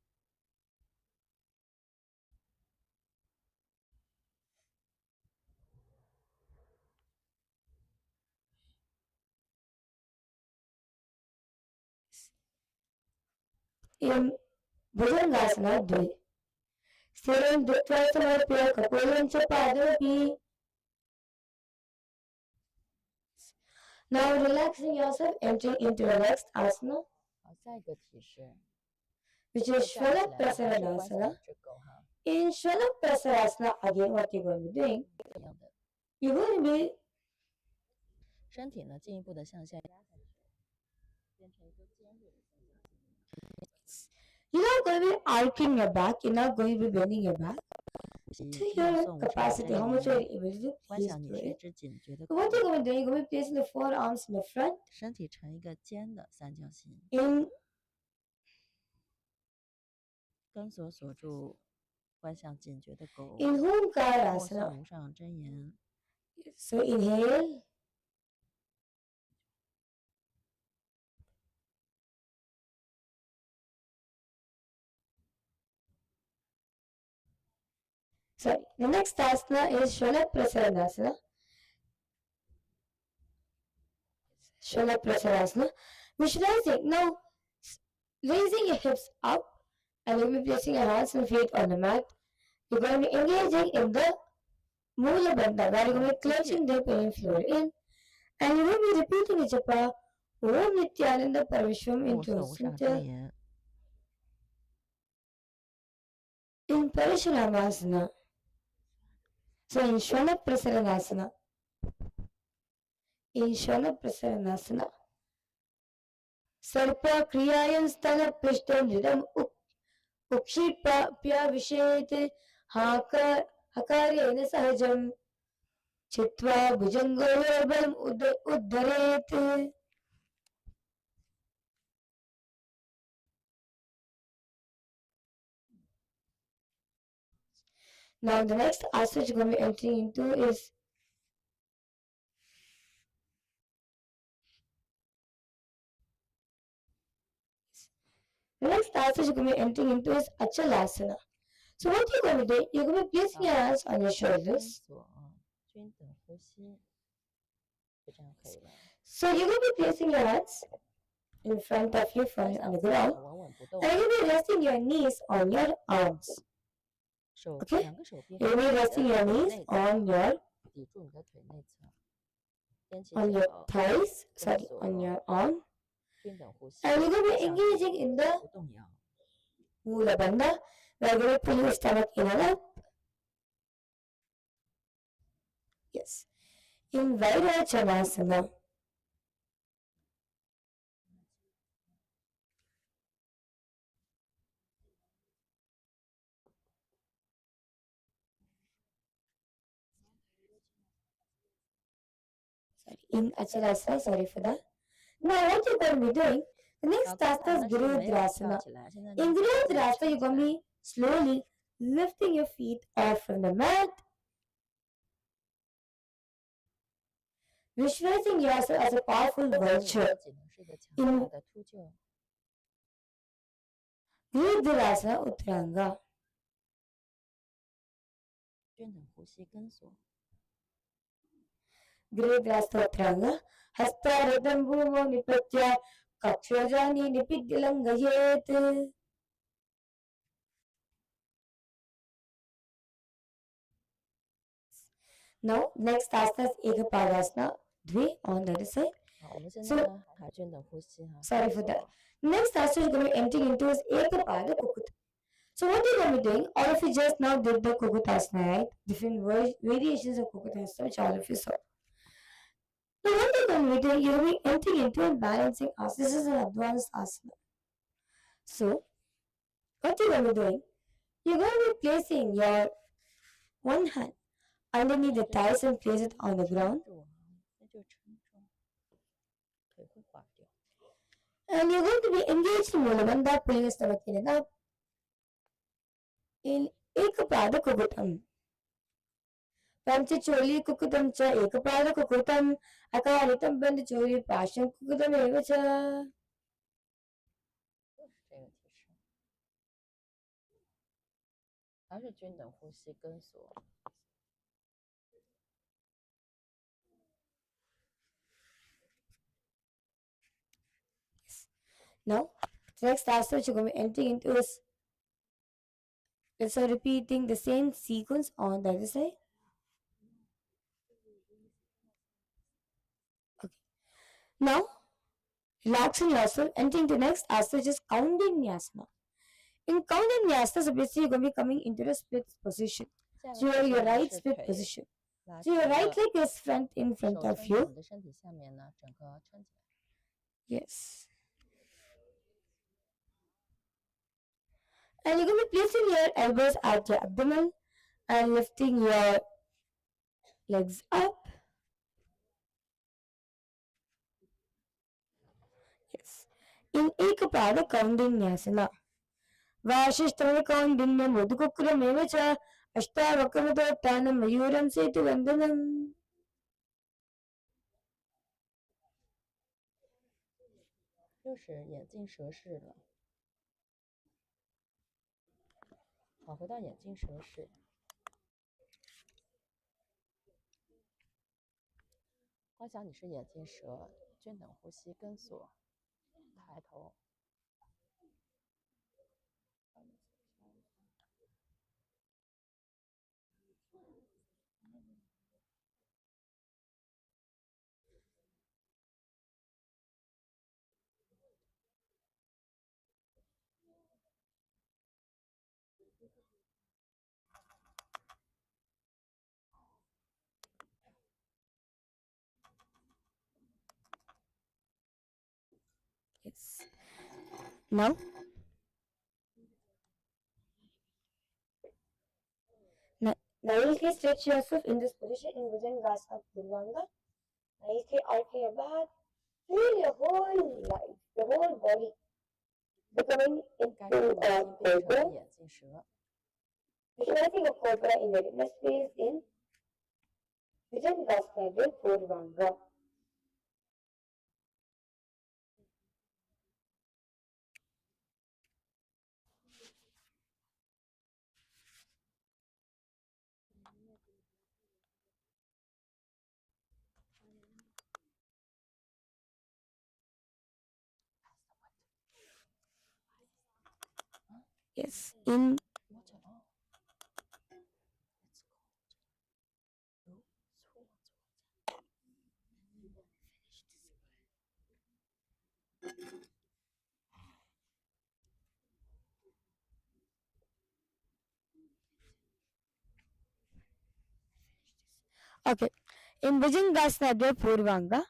Speaker 2: In Bhujangasana Dve. Sthiram Dutva Samarpya Kapolam Chapadapi. Now relaxing yourself, entering into the next asana, which is Shvala Prasarasana. In Shvala Prasarasana, again what you're going to be doing, you're going to be you're not going to be arching your back, you're not going to be bending your back. To your capacity, how much are you able to do, please do it. So what you're going to do, you're going to be placing the forearms in the front. In Humkarasana. So inhale. Sorry. The next asana is Shola Prasaranasana. Shola Prasaranasana. Visualizing. Now, raising your hips up and you'll be placing your hands and feet on the mat. You're going to be engaging in the Mula Bandha, where you're going to be clenching the pelvic floor in. And you will be repeating the japa Om Nithyananda Parvishwam into a center in Parashuramasana. So in Shwana Prasaranasana. In Shwana Prasaranasana. Sarpa Kriyayan Stana Prishtam Ridam Ukshipya Vishete Hakaryena Sahajam Chitva Bhujangorbam Uddaret. Now the next asana you're going to be entering into is Achalasana. So what you're going to do, you're going to be placing your hands on your shoulders. So you're going to be placing your hands in front of you on the ground, and you'll be resting your knees on your arms. Okay? You'll be resting your knees on your thighs, sorry, on your arm. And you're going to be engaging in the Mula Bandha, where you're going to pull your stomach in and up. Yes. In Vairachanasana. In Achalasana, sorry for that. Now what you're going to be doing, the next asana is Virudhrasana. In Virudhrasana, you're going to be slowly lifting your feet off from the mat, visualizing yourself as a powerful vulture. In Virudhrasana Uttaranga. Virudhrasana Uttaranga. Hastaradam bhumo nipatya kakshajani nipidilangayet. Now, next asana is Ekapadasana, Dvi on the other side. So, sorry for that. Next asana is going to be entering into is Ekapada Kukuta. So, what you're going to be doing, all of you just now did the Kukutasana, right? Different variations of Kukutasana, which all of you saw. Now, what you're going to be doing, you're going to be entering into and balancing asana. This is an advanced asana. So, what you're going to be doing, you're going to be placing your one hand underneath the thighs and place it on the ground. And you're going to be engaged in Mula Bandha, pulling your stomach in and up. In Ekapada Kukutam. Panchacholi Kukutam cha Ekapada Kukutam. Akaritam Bandacholi Passion Kukutam Evacha. Now, the next asana you're going to be entering into is also repeating the same sequence on the other side. Okay. Now, relaxing yourself, entering the next asana, which is Kaundinyasana. In Kaundinyasana, so basically you're going to be coming into the split position. So you have your right split position. So your right leg is in front of you. Yes. And you're going to be placing your elbows at your abdomen and lifting your legs up. Yes. In Ekapada Kaundinyasana. Vashishtana Kaundinya Mudukukram Evacha Ashtavakamatotanam Mayuram Setu Vandanam.
Speaker 1: 又是眼镜蛇式了。好，回到眼镜蛇式。观想你是眼镜蛇，均等呼吸，跟锁，抬头。
Speaker 2: Yes. Now, nicely stretch yourself in this position in Vinyasa Krama. Nicely arch your back. Feel your whole life, your whole body becoming into a cobra.
Speaker 1: 眼镜蛇。
Speaker 2: Visualizing a cobra in the inner space in Vinyasa Krama. Yes, in okay. In Bhujangasana Purvanga,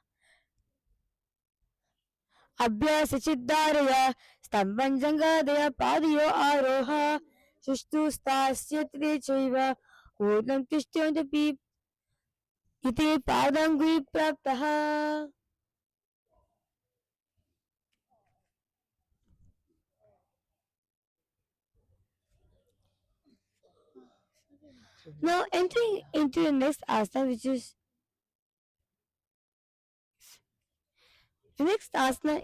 Speaker 2: अभ्यास चिद्धारय स्तंभं जङ्गादय पादयो आरोह सुष्ठुस्तास्यत्रे चैव ऊर्ध्वं तिष्ठन्ति इति पादाङ्गुली प्राप्तः. Now entering into the next asana, which is the next asana.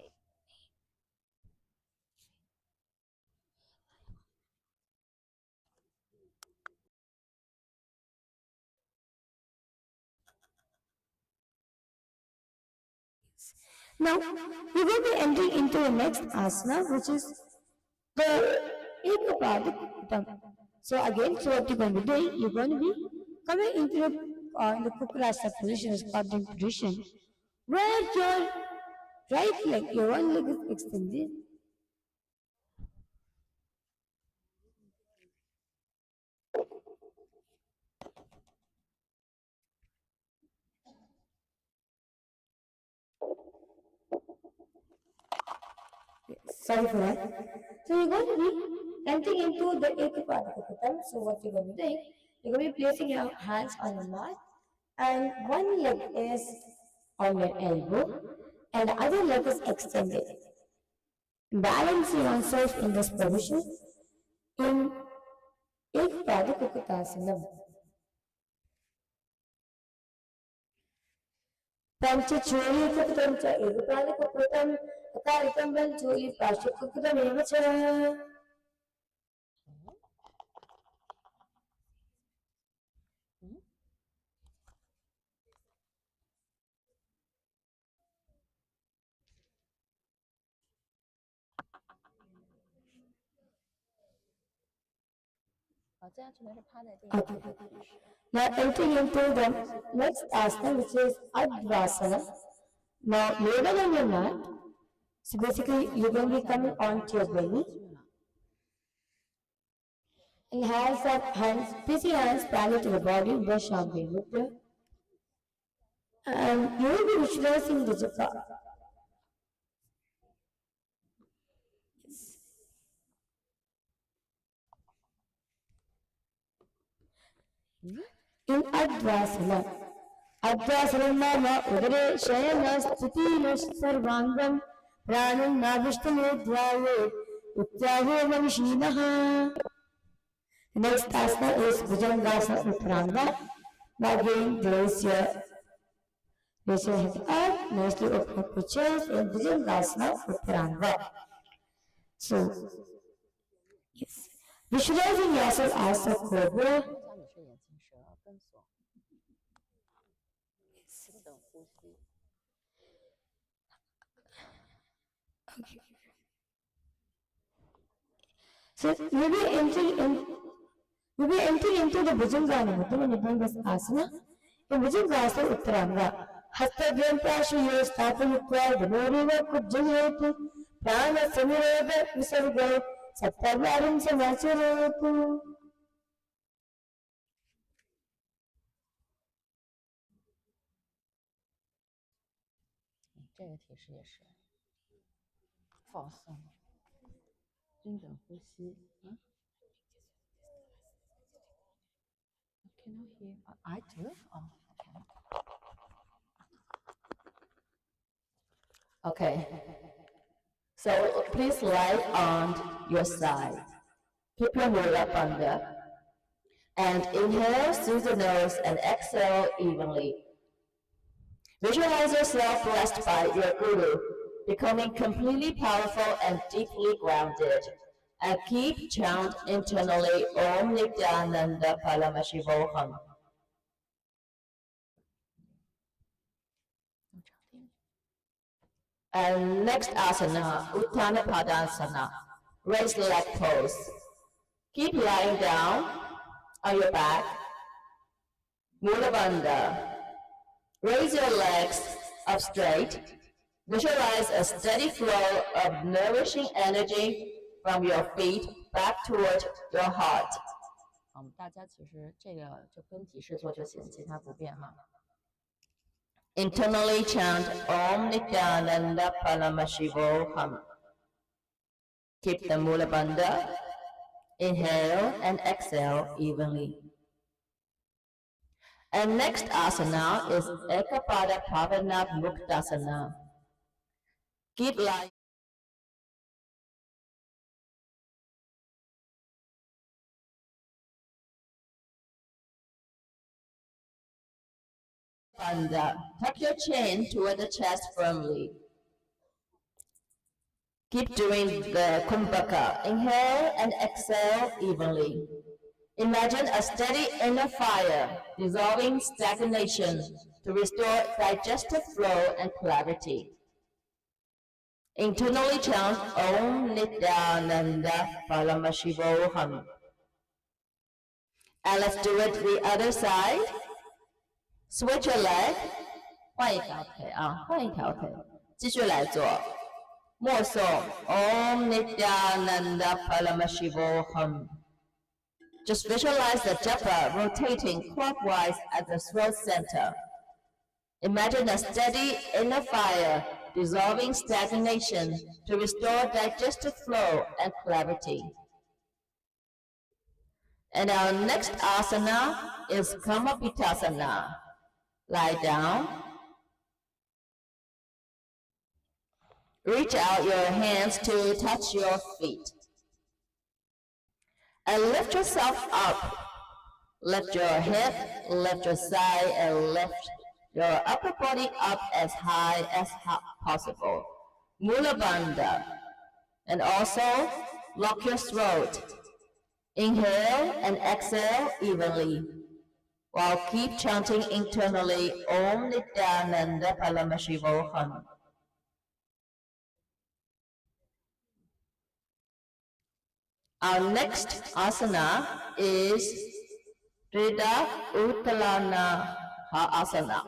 Speaker 2: Now we will be entering into the next asana, which is the Ekapada. So again, so what you're going to be doing, you're going to be coming into the Kukurasa position, the squatting position, where your right leg, your one leg is extended. Sorry for that. So you're going to be entering into the Ekapada. So what you're going to be doing, you're going to be placing your hands on the mat, and one leg is on your elbow, and the other leg is extended. Balancing yourself in this position in Ekapada. Panchachuri Kukutam cha Ekapadi Kukutam Akaritam Banchuri Pashi Kukutam Evacha. Okay. Now entering into the next asana, which is Advasana. Now lay down on your mat. So basically you're going to be coming onto your belly. And place your hands parallel to the body, brush on the mudra. And you will be visualizing the japa. In Advasana. Advasana Nama Udare Shayana Sthiti Sarvangam Pranam Navishtamu Dvaye Utyaho Manishinaha. The next asana is Bhujangasana Uttaranga. Now again, place your Raise your hands up, nicely open up your chest and Bhujangasana Uttanasana. So, yes. Visualizing yourself as a cobra. Okay. So maybe entering into the Bhujangasana, Asana. In Bhujangasana Uttanasana, Hasta Prashiyo Sthapanitva Dhanoriva Kujjayatu Prana Samirada Visarga Sattvarim Samachiratu.
Speaker 1: 这个提示也是放松，均等呼吸。Cannot hear. I do. Oh, okay. Okay. So please lie on your side. Keep your knee up under. And inhale through the nose and exhale evenly. Visualize yourself blessed by your Guru, becoming completely powerful and deeply grounded. And keep chant internally Om Nithyananda Paramashiva. And next asana, Uttanapadasana, raised leg pose. Keep lying down on your back. Mula Bandha. Raise your legs up straight. Visualize a steady flow of nourishing energy from your feet back toward your heart. 大家其实这个就跟提示做就行，其他不变哈。Internally chant Om Nithyananda Paramashiva. Keep the Mula Bandha. Inhale and exhale evenly. And next asana is Ekapada Pavana Muktasana. Keep lying. Bandha. Tuck your chin toward the chest firmly. Keep doing the Kumbhaka. Inhale and exhale evenly. Imagine a steady inner fire, dissolving stagnation to restore digestive flow and clarity. Internally chant Om Nithyananda Paramashiva. And let's do it the other side. Switch your leg. 换一条腿啊，换一条腿，继续来做。默诵 Om Nithyananda Paramashiva. Just visualize the japa rotating clockwise at the throat center. Imagine a steady inner fire dissolving stagnation to restore digestive flow and clarity. And our next asana is Kamapitasana. Lie down. Reach out your hands to touch your feet. And lift yourself up. Lift your head, lift your side, and lift your upper body up as high as possible. Mula Bandha. And also lock your throat. Inhale and exhale evenly. While keep chanting internally Om Nithyananda Paramashiva. Our next asana is Rida Uttalana Asana.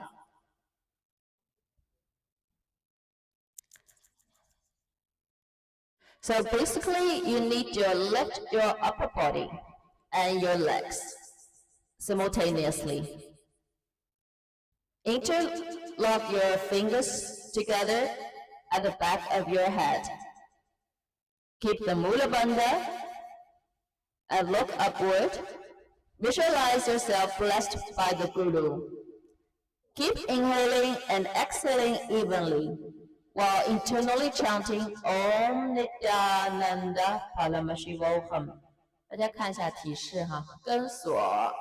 Speaker 1: So basically, you need to lift your upper body and your legs simultaneously. Interlock your fingers together at the back of your head. Keep the Mula Bandha and look upward. Visualize yourself blessed by the Guru. Keep inhaling and exhaling evenly while internally chanting Om Nithyananda Paramashiva. 大家看一下提示哈，跟锁，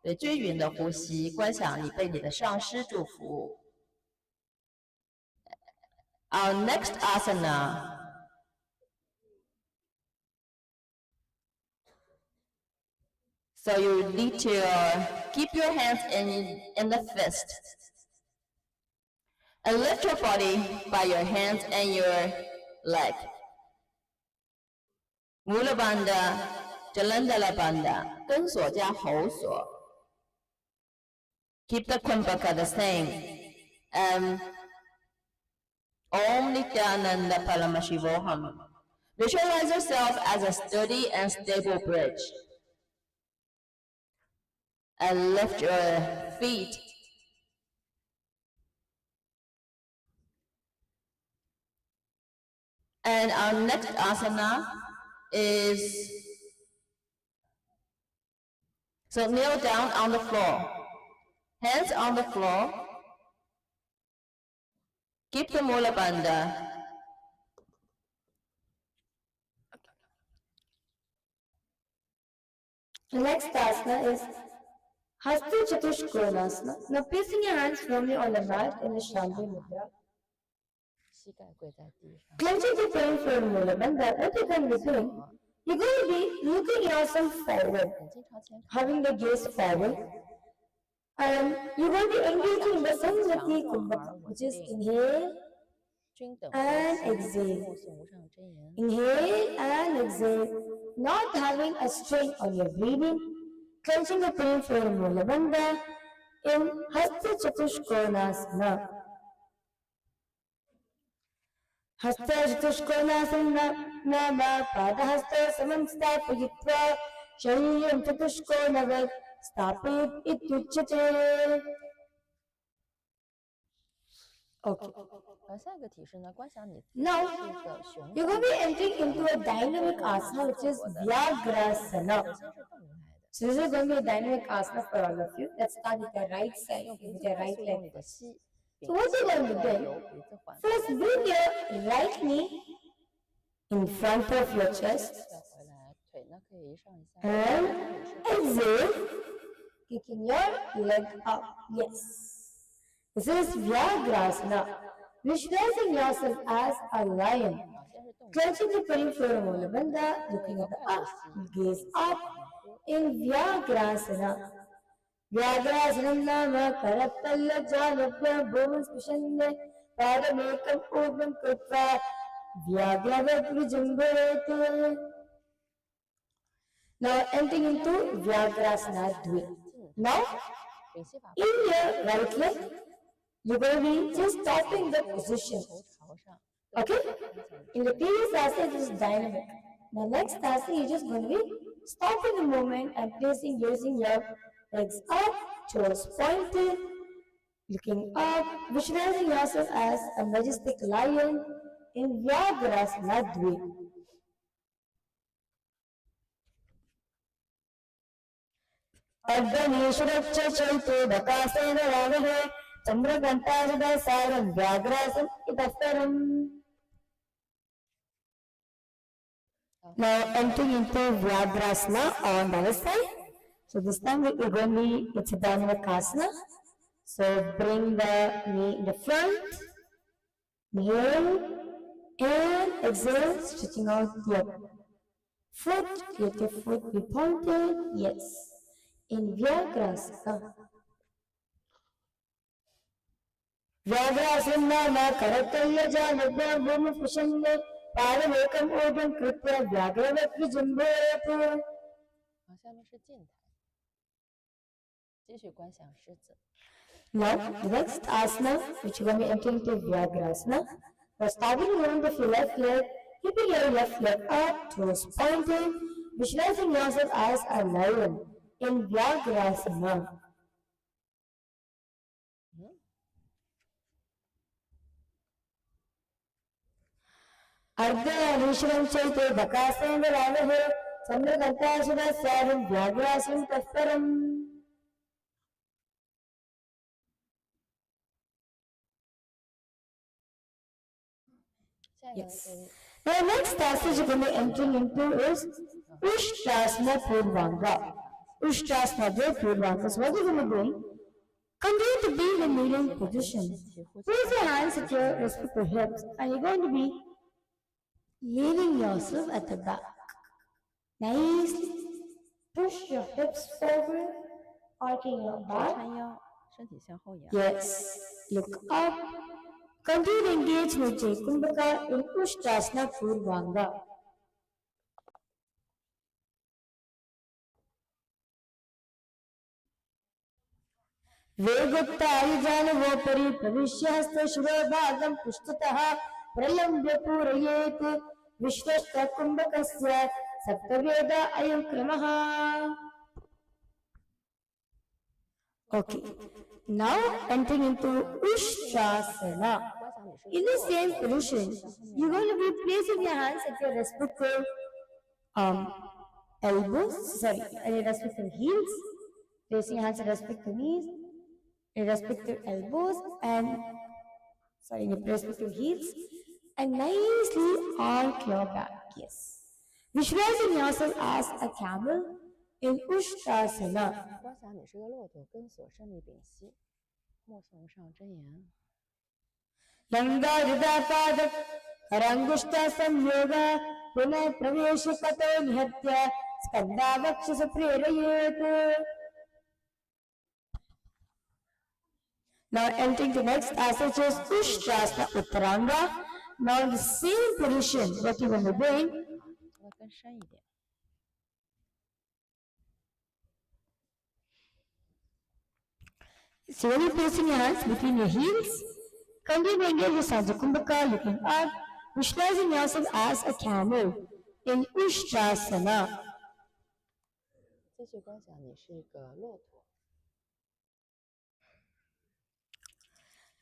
Speaker 1: 对均匀的呼吸，观想你被你的上师祝福。Our next asana. So you need to keep your hands in the fist and lift your body by your hands and your leg. Mula Bandha, Jalandhara Bandha, 根锁加喉锁. Keep the kumbhaka the same. Om Nithyananda Paramashiva. Visualize yourself as a sturdy and stable bridge. And lift your feet. And our next asana is, so kneel down on the floor. Hands on the floor. Keep the Mula Bandha.
Speaker 2: The next asana is Hasta Chatushkonasana. Now placing your hands firmly on the mat in the Shambhi Mudra. Clenching the painful Mula Bandha, what you're going to be doing, you're going to be looking yourself forward, having the gaze forward. And you're going to be engaging in the Samriti Kumbhaka, which is inhale and exhale. Inhale and exhale. Not having a strain on your breathing, clenching the painful Mula Bandha in Hasta Chatushkonasana. Hasta Chatushkonasana Nama Padahasta Samam Stapayitva Shariram Chatushkonavat Stapit Ityuchyate. Okay. Now, you're going to be entering into a dynamic asana, which is Vyagrasana. So this is going to be a dynamic asana for all of you. Let's start with the right side, with your right leg first. So what you're going to do, first bring your right knee in front of your chest and exhale, kicking your leg up. Yes. This is Vyagrasana. Visualizing yourself as a lion. Clenching the peripheral Mula Bandha, looking at the up, gaze up in Vyagrasana. Vyagrasanam nama karatalla janabhya bhuvan spishanne padamekam urvam krutva Vyagravat vijambhayate. Now entering into Vyagrasana Dvi. Now, in your right leg, you're going to be just stopping the position. Okay? In the previous asana, it is dynamic. The next asana, you're just going to be stopping the movement and placing, using your legs up, toes pointed, looking up, visualizing yourself as a majestic lion in Vyagrasana Dvi. Advanishurachachantu Dakasena Ravahe Chandrakantasada Saram Vyagrasam Itaftaram. Now entering into Vyagrasana on the other side. So this time we're going to be, it's a dynamic asana. So bring the knee in the front, inhale and exhale, stretching out your foot, let your foot be pointed, yes. In Vyagrasana. Vyagrasana nama karatalya janabhya bhuma pushanne paramekam urvam krutva Vyagravat vijambhayate. Now, the next asana, which you are going to be entering into Vyagrasana, we're starting moving with your left leg, keeping your left leg up, toes pointed, visualizing yourself as a lion in Vyagrasana. Ardha Vishram Chaite Bakasena Ravahe Chandrakantasada Saram Vyagrasam Taftaram. Yes. Now next passage you're going to be entering into is Ushtrasana Purvanga. Ushtrasana Purvanga. So what you're going to be doing, Continue to be in the kneeling position. Place your hands at your respective hips, and you're going to be leaning yourself at the back. Nicely push your hips forward, arching your back. Yes, look up. Continue to engage Mujje Kumbhaka in Ushtrasana Purvanga. वेगोत्तायुजानुभवोपरि प्रविश्यहस्तशिरोभागं पृष्ठतः प्रलम्ब्य पूरयेत् विश्वस्तकुम्भकस्य सप्तवेद अयं क्रमः. Okay, now entering into Ushtrasana. In the same position, you're going to be placing your hands at your respective respective heels, placing your hands at respective knees, respective elbows and respective heels, and nicely arc your back. Yes, visualizing yourself as a camel in Ushtrasana. Langaridapad Karangushta Samyoga Punay Praveshikato Nihatya Skandavakshasa Prerayet. Now entering the next asana, which is Ushtrasana Uttaranga. Now in the same position, what you will be doing. So when you're placing your hands between your heels, continue to engage your Sajja Kumbhaka, looking up, visualizing yourself as a camel in Ushtrasana.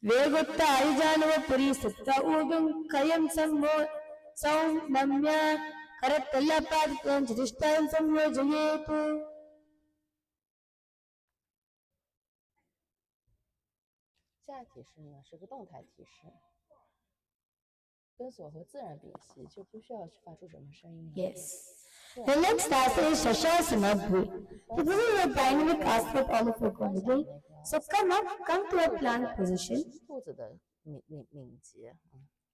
Speaker 2: Vegotta Aijanava Puri Satta Udum Kayam Saumnamya Karatalla Padikam Chirishtam Samyojayet.
Speaker 1: 下体式呢是个动态体式，跟锁和自然屏息，就不需要发出什么声音。
Speaker 2: Yes. The next asana is Shashasana Bhui. So this is a dynamic aspect all of you are going to do. So come up, come to a plank position.
Speaker 1: 兔子的敏捷，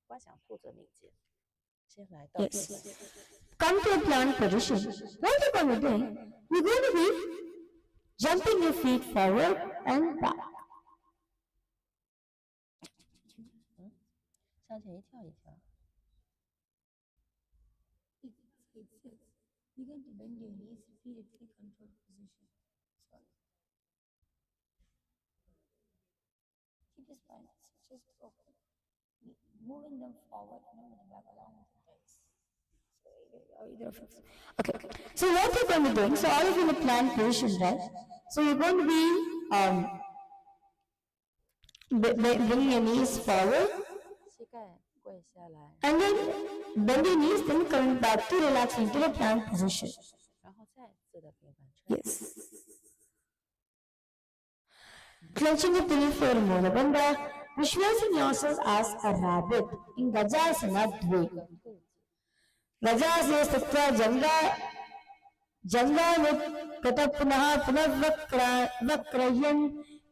Speaker 1: 观想兔子的敏捷。先来到
Speaker 2: Yes. Come to a plank position. What you're going to do? You're going to be jumping your feet forward and back.
Speaker 1: 向前一跳一跳。
Speaker 2: You're going to bend your knees, feet at a controlled position. Keep your spine just open, moving them forward and over the back along with the legs. Okay. So what you're going to be doing? So all of you in a plank position, right? So you're going to be bringing your knees forward. And then bend your knees, then coming back to relax into the plank position. Yes. Clenching the pelvic floor in Mula Bandha, visualizing yourself as a rabbit in Gajasana Dve. Gajasana Sattva Janganut Katapunaha Punavakrayan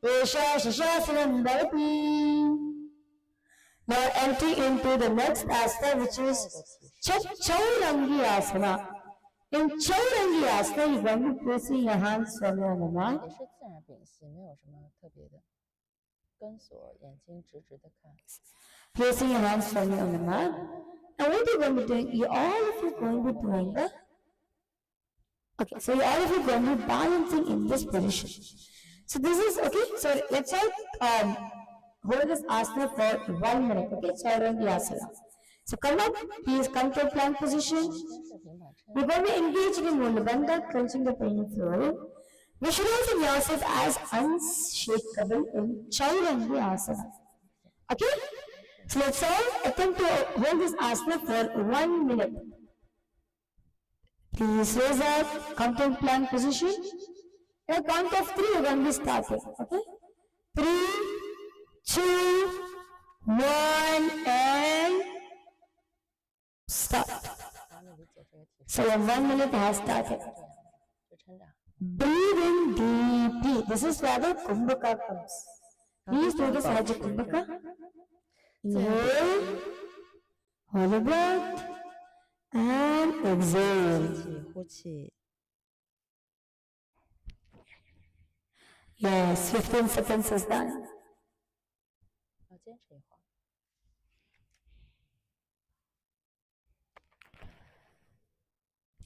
Speaker 2: Esha Shashasanam Bhavati. Now entering into the next asana, which is Chaurangi Asana. In Chaurangi Asana, you're going to be placing your hands from your mat.
Speaker 1: 也是自然屏息，没有什么特别的。跟锁，眼睛直直的看。
Speaker 2: Placing your hands from your mat. And what you're going to be doing, you all of you going to be doing the. Okay, so you all of you going to be balancing in this position. So this is okay. So let's all hold this asana for 1 minute. Okay, Chaurangi Asana. So come up, please come to a plank position. We're going to engage in Mula Bandha, clenching the pelvic floor. Visualizing yourself as unshakable in Chaurangi Asana. Okay? So let's all attempt to hold this asana for 1 minute. Please raise up, come to plank position. At a count of 3, we're going to be starting. Okay? 3, 2, 1, and start. So your 1 minute has started. Breathe in deeply. This is where the Kumbhaka comes. Please do the Sahaja Kumbhaka. Inhale, hold the breath, and exhale. Yes, 15 seconds is done.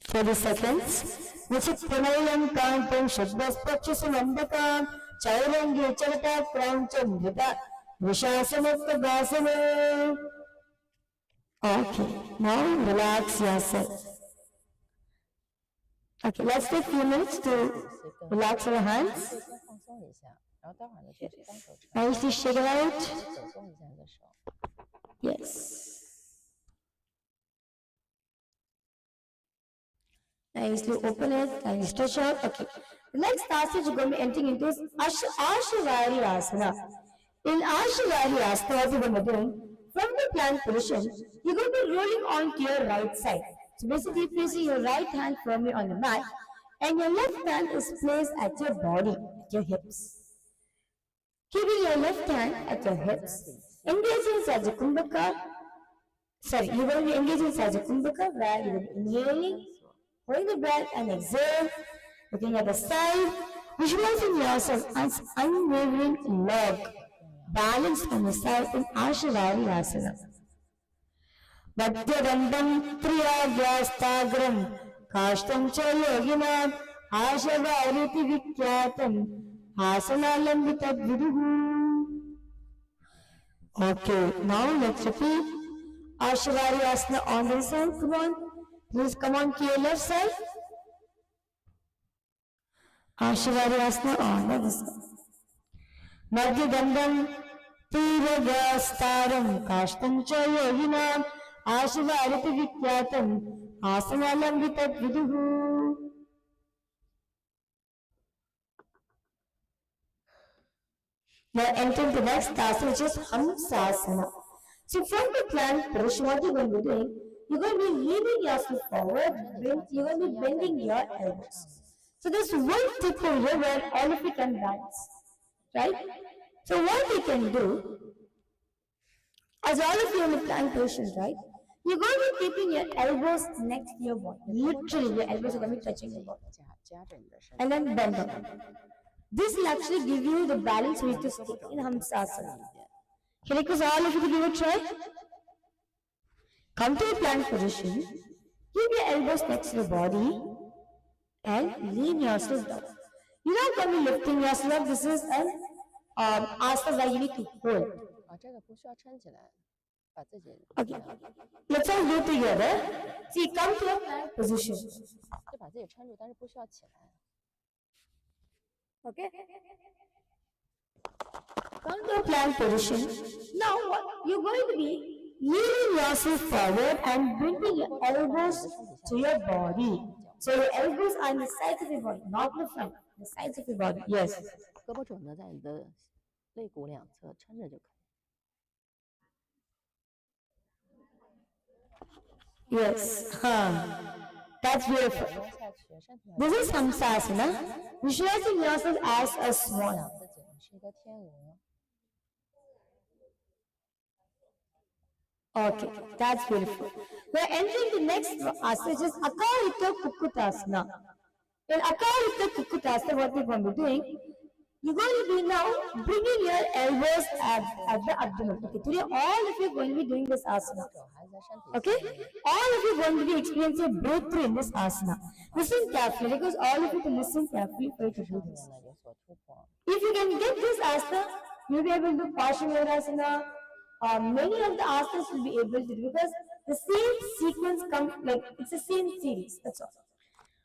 Speaker 2: 30 seconds. Vichitranayam kantam shadvaspachisulandakam chairangi chavata prancham vita vishasamuktabhasana. Okay, now relax yourself. Okay, let's take a few minutes to relax our hands. Nicely shake it out. Yes. Nicely open it and stretch out. Okay. The next passage you're going to be entering into is Ashavari Asana. In Ashavari Asana, what you're going to be doing, from the plank position, you're going to be rolling onto your right side. So basically placing your right hand firmly on the mat and your left hand is placed at your body, at your hips. Keeping your left hand at your hips, engaging Sahaja Kumbhaka. Sorry, you're going to be engaging Sahaja Kumbhaka where you're going to be inhaling, holding the breath and exhale, looking at the side, visualizing yourself as unwavering log, balanced on the side in Ashavari Asana. Bhadyadandam Triyagyastagram Kashtam cha yoginam Ashavariti Vikyatam Asanalambita Viduhu. Okay, now let's repeat Ashavari Asana on the side. Come on. Please come on to your left side. Ashavari Asana on the other side. Madhyadandam Tiragastaram Kashtam cha yoginam Ashavariti Vikyatam Asanalambitat Viduhu. Now entering the next asana, which is Hamsasana. So from the plank position, what you're going to be doing, you're going to be leaning yourself forward, you're going to be bending your elbows. So there's one tip over here where all of you can balance, right? So what you can do, as all of you in the plank position, right? You're going to be keeping your elbows next to your body. Literally, your elbows are going to be touching your body. And then bend down. This will actually give you the balance you need to stay in Hamsasana. Can I request all of you to give it a try? Come to a plank position, keep your elbows next to the body and lean yourself down. You're not going to be lifting yourself up. This is an asana that you need to hold. Okay, let's all do it together. See, come to a plank position. Okay? Come to a plank position. Now, what you're going to be leaning yourself forward and bringing your elbows to your body. So your elbows are on the sides of your body, not the front, the sides of your body. Yes. Yes. That's beautiful. This is Hamsasana. Visualizing yourself as a swan. Okay, that's beautiful. We're entering the next asana, which is Akarita Kukutasana. In Akarita Kukutasana, what we're going to be doing, you're going to be now bringing your elbows at the abdomen. Okay, today all of you are going to be doing this asana. Okay, all of you are going to be experiencing a breakthrough in this asana. Listen carefully, because all of you to listen carefully for you to do this. If you can get this asana, you'll be able to do Parshanvarasana. Many of the asanas will be able to do, because the same sequence comes, like it's the same series. That's all.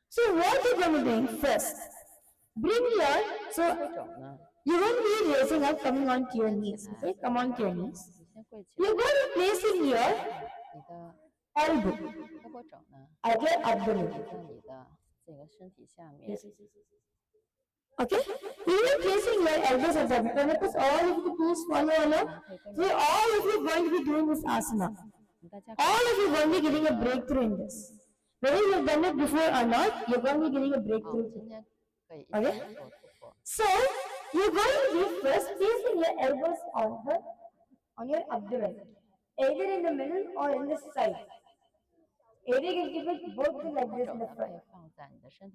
Speaker 2: So what you're going to be doing first, bring your, so you're going to be raising up, coming onto your knees. Okay, come onto your knees. You're going to be placing your elbow at your abdomen. Yes. Okay, you will be placing your elbows at the abdomen, because all of you please follow along. So all of you are going to be doing this asana. All of you are going to be getting a breakthrough in this. Whether you have done it before or not, you're going to be getting a breakthrough. Okay? So, you're going to be first placing your elbows on your abdomen, either in the middle or in the side. Either you can keep it both like this in the front.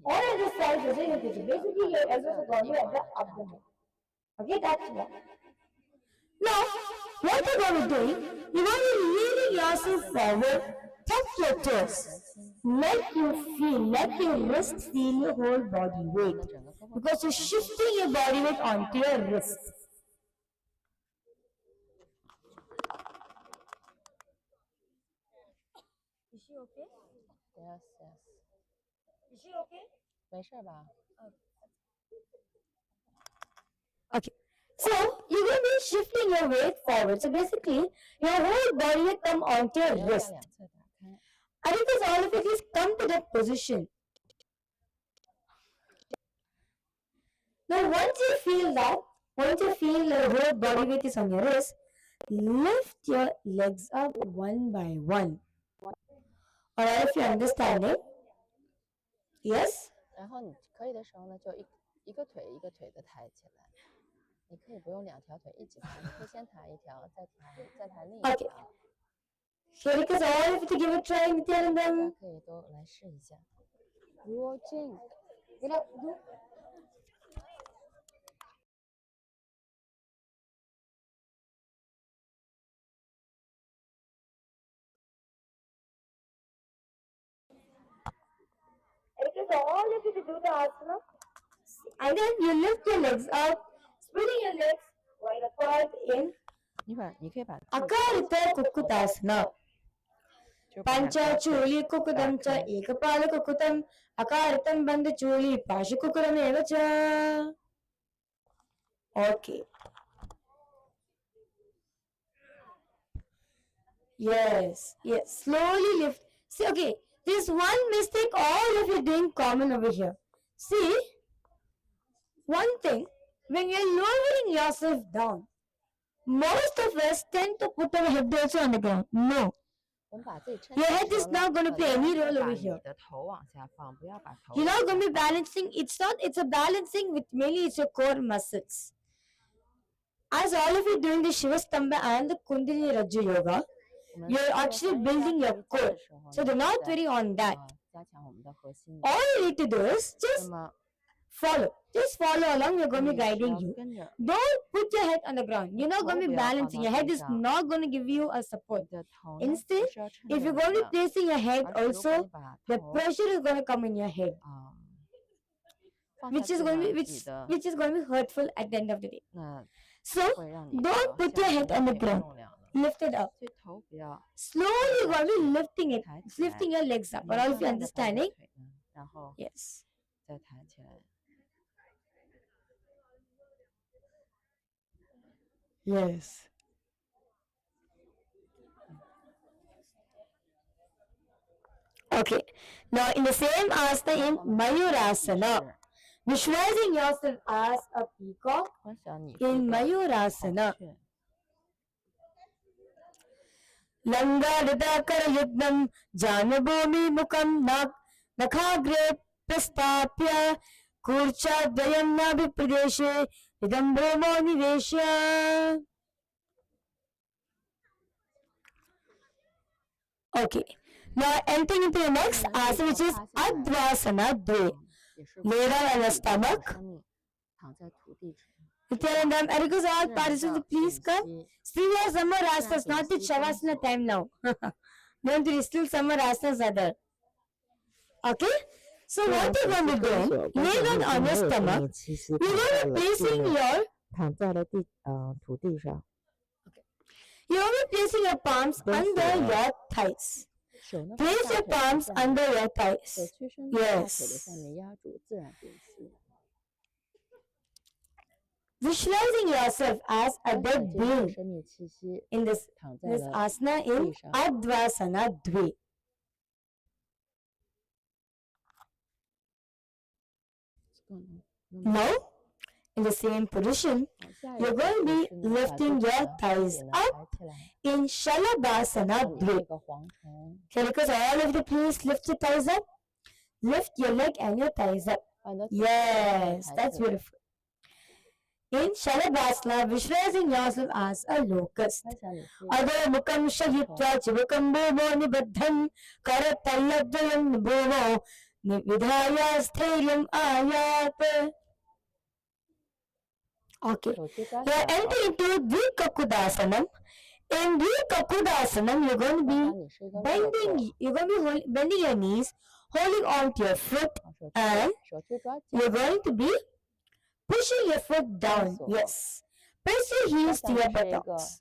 Speaker 2: Or at the sides, also you can keep it. Basically, your elbows are going to be at the abdomen. Okay, that's one. Now, what you're going to do, you're going to be leaning yourself forward, touch your toes. Let your wrist feel your whole body weight. Because you're shifting your body weight onto your wrist. Is she okay?
Speaker 1: Yes.
Speaker 2: Is she okay?
Speaker 1: 没事吧？
Speaker 2: Okay. So, you're going to be shifting your weight forward. So, basically, your whole body will come onto your wrist. I request all of you please come to that position. Now, once you feel the whole body weight is on your wrist, lift your legs up one by one. Alright, if you're understanding? Yes?
Speaker 1: 然后你可以的时候呢，就一个腿一个腿的抬起来。你可以不用两条腿一起抬，你可以先抬一条，再抬另一条。
Speaker 2: Okay. Here it is all of you to give it a try, Nithyananda.
Speaker 1: 大家可以都来试一下。Watching.
Speaker 2: It is all of you to do the asana. And then you lift your legs up, spreading your legs wide apart in
Speaker 1: 你可以把
Speaker 2: Akarita Kukutasana. Pancha Chuli Kukudam cha Ekapala Kukutam Akaritam Bandha Chuli Pasha Kukuram eva cha. Okay. Yes. Slowly lift. See, okay. There's one mistake all of you are doing common over here. See, one thing, when you're lowering yourself down, most of us tend to put our head also on the ground. No. Your head is not going to play any role over here. You're not going to be balancing. It's a balancing with mainly it's your core muscles. As all of you doing the Shivastamba and the Kundalini Rajya Yoga, you're actually building your core. So do not worry on that. All you need to do is just follow. Just follow along. We're going to be guiding you. Don't put your head on the ground. You're not going to be balancing. Your head is not going to give you a support. Instead, if you're going to be placing your head also, the pressure is going to come in your head, which is going to be hurtful at the end of the day. So don't put your head on the ground. Lift it up. Slowly you're going to be lifting your legs up. Are all of you understanding? Yes. Yes. Okay. Now in the same asana in Mayurasana, visualizing yourself as a peacock in Mayurasana. Langadakara yudnam janabhumi mukam nakhagre prastapya kurcha dayam nabhipradeshe idam brahmo niveshya. Okay. Now entering into the next asana, which is Advasana Dve. Lay down on your stomach. Nithyananda, I request all participants to please come. Still we have summer asanas, not the Shavasana time now. Don't worry, still summer asanas are there. Okay? So what you're going to do, lay down on your stomach. You're going to be placing your You're going to be placing your palms under your thighs. Place your palms under your thighs. Yes. Visualizing yourself as a dead being in this asana in Advasana Dve. Now, in the same position, you're going to be lifting your thighs up in Shalabhasana Dve. Okay, because all of you please lift your thighs up. Lift your leg and your thighs up. Yes, that's beautiful. In Shalabhasana, visualizing yourself as a locust. Adho mukam shahitva chibukam bhuvo nibaddham karatallabdayam bhuvo nividhaya sthiryam ayat. Okay. You are entering into Dvikakudasanam. In Dvikakudasanam, you're going to be bending, bending your knees, holding on to your foot, and you're going to be pushing your foot down. Yes. Press your heels to your buttocks.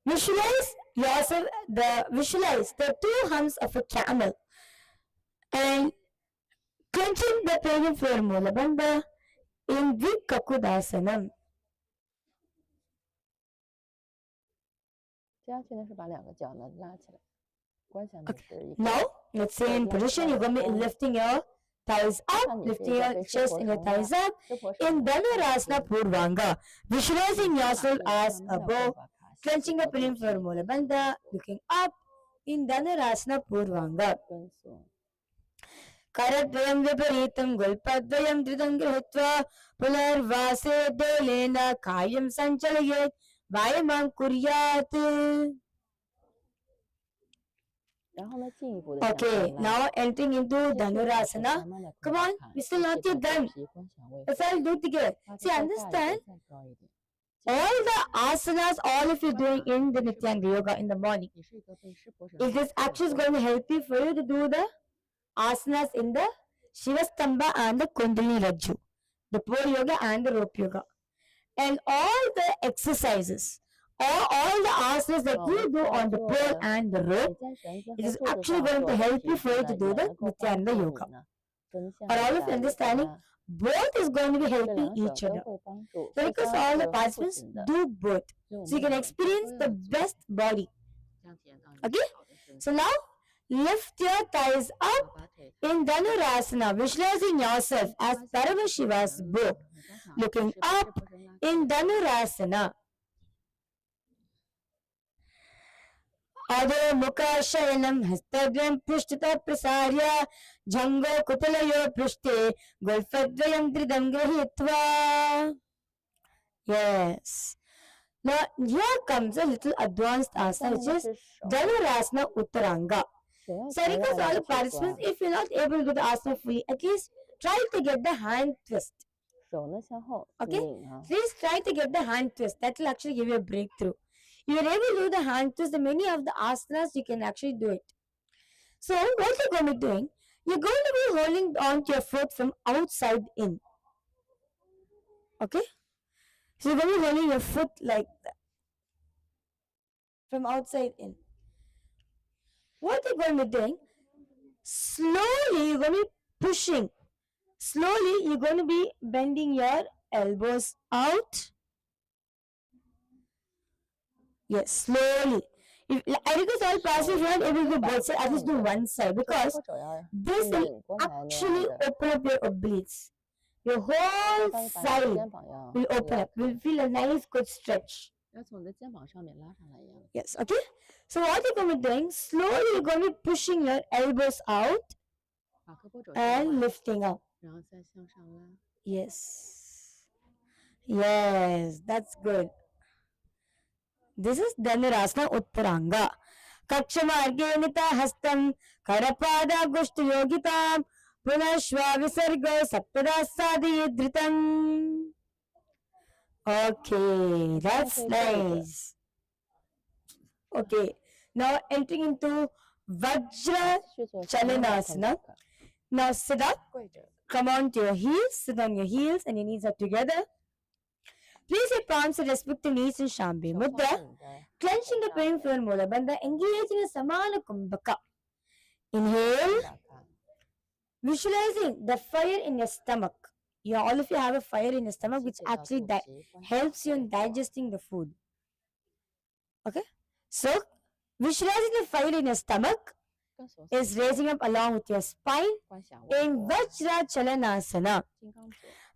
Speaker 2: Visualize yourself, visualize the two humps of a camel and clenching the pelvic floor Mula Bandha in Dvikakudasanam. Okay. Now, let's say in position, you're going to be lifting your thighs up, lifting your chest and your thighs up. In Dhanurasana Purvanga, visualizing yourself as a bow, clenching the pelvic floor Mula Bandha, looking up in Dhanurasana Purvanga. करद्वयं विपरीतं गुल्पद्वयं धृतं गृहीत्वा पुनर्वासे दलेन कायं सञ्चलयेत् वायमां कुर्यात्. Okay, now entering into Dhanurasana. Come on, we're still not yet done. Let's all do it together. See, understand all the asanas, all of you doing in the Nithyananda Yoga in the morning. It is actually going to help you for you to do the asanas in the Shivastambha and the Kundalini Rajju, the pole yoga and the rope yoga, and all the exercises, all the asanas that you do on the pole and the rope, it is actually going to help you for you to do the Nithyananda Yoga. Are all of you understanding? Both is going to be helping each other. So because all the participants do both, so you can experience the best body. Okay? So now, lift your thighs up in Dhanurasana, visualizing yourself as Paramashiva's bow, looking up in Dhanurasana. Adho mukha shayanam hastadvayam prishtata prasarya jhango kutalayo prishte gulfadvayam dridam grahitva. Yes. Now here comes a little advanced asana, which is Dhanurasana Uttaranga. So I request all the participants, if you're not able to do the asana fully, at least try to get the hand twist. Okay? Please try to get the hand twist. That will actually give you a breakthrough. If you're able to do the hand twist, the many of the asanas, you can actually do it. So what you're going to be doing, you're going to be holding on to your foot from outside in. Okay? So you're going to be holding your foot like that. From outside in. What you're going to be doing, slowly you're going to be pushing. Slowly you're going to be bending your elbows out. Yes, slowly. I request all participants, if you're not able to do both sides, at least do one side, because this will actually open up your obliques. Your whole side will open up. You'll feel a nice good stretch. Yes, okay? So what you're going to be doing, slowly you're going to be pushing your elbows out and lifting up. Yes. Yes, that's good. This is Dhanurasana Uttaranga. Kakshamarge nita hastam karapada gushta yogitam punashva visarga saptadasadi dhritam. Okay, that's nice. Okay, now entering into Vajra Chalanasana. Now sit up, come on to your heels, sit on your heels and your knees are together. Place your palms at respective knees in Shambhi Mudra, clenching the pelvic floor Mula Bandha, engage in a Samana Kumbhaka. Inhale, visualizing the fire in your stomach. All of you have a fire in your stomach, which actually helps you in digesting the food. Okay? So, visualizing the fire in your stomach is raising up along with your spine in Vajra Chalanasana.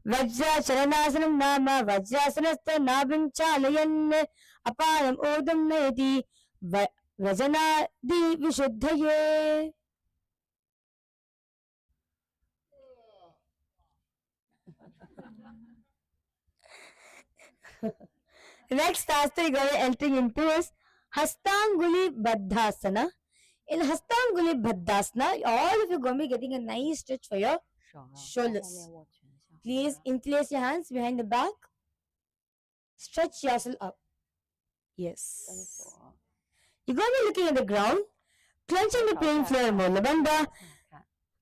Speaker 2: Vajra Chalanasanam Nama Vajrasanasta Nabim Chalayan Apanam Odam Nayati Vajana Di Vishuddhaye. Next asana you're going to be entering into is Hastanguli Baddhasana. In Hastanguli Baddhasana, all of you are going to be getting a nice stretch for your shoulders. Please interlace your hands behind the back. Stretch yourself up. Yes. You're going to be looking at the ground, clenching the plain floor of Mulabandha.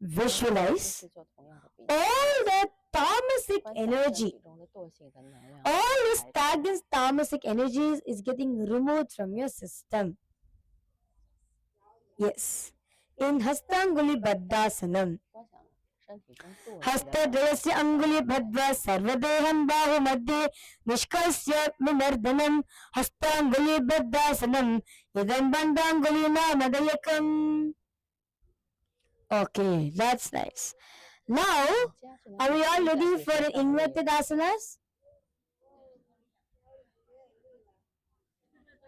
Speaker 2: Visualize all the tamasic energy, all the stagnant tamasic energies is getting removed from your system. Yes. In Hastanguli Baddhasanam, हस्तद्वयस्य अङ्गुलिभद्वा सर्वदेहं बाहुमध्ये निष्कस्य विमर्दनं हस्ताङ्गुलिबद्धासनं इदं बन्धाङ्गुलिनामदयकम्. Okay, that's nice. Now, are we all ready for an inverted asanas?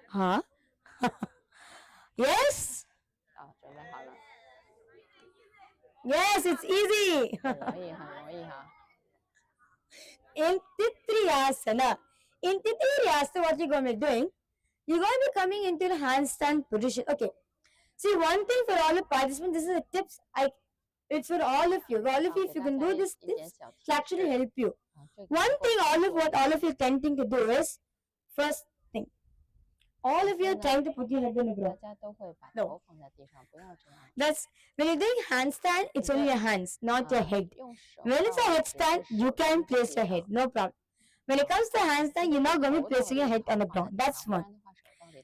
Speaker 2: Huh? Yes? Yes, it's easy. In Titriyasana, what you're going to be doing, you're going to be coming into the handstand position. Okay. See, one thing for all the participants, this is the tips. It's for all of you. All of you, if you can do this tips, it'll actually help you. One thing, all of you tending to do is, first thing, all of you are trying to put your head on the ground. No. That's when you're doing handstand, it's only your hands, not your head. When it's a headstand, you can place your head, no problem. When it comes to handstand, you're not going to be placing your head on the ground. That's one.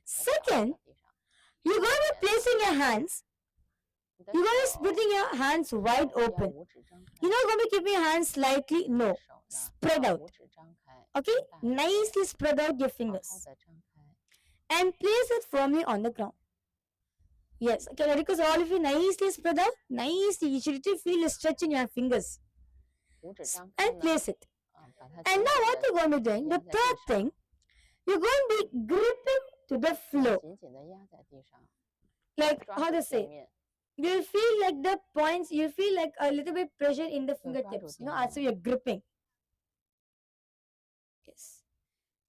Speaker 2: Second, you're going to be placing your hands. You're going to be spreading your hands wide open. You're not going to be keeping your hands slightly, no. Spread out. Okay? Nicely spread out your fingers. And place it firmly on the ground. Yes, okay, because all of you nicely spread out, nicely, you should feel a stretch in your fingers. And place it. And now what you're going to be doing, the third thing, you're going to be gripping to the floor. Like, how to say, you feel like the points, you feel like a little bit pressure in the fingertips, you know, also you're gripping. Yes.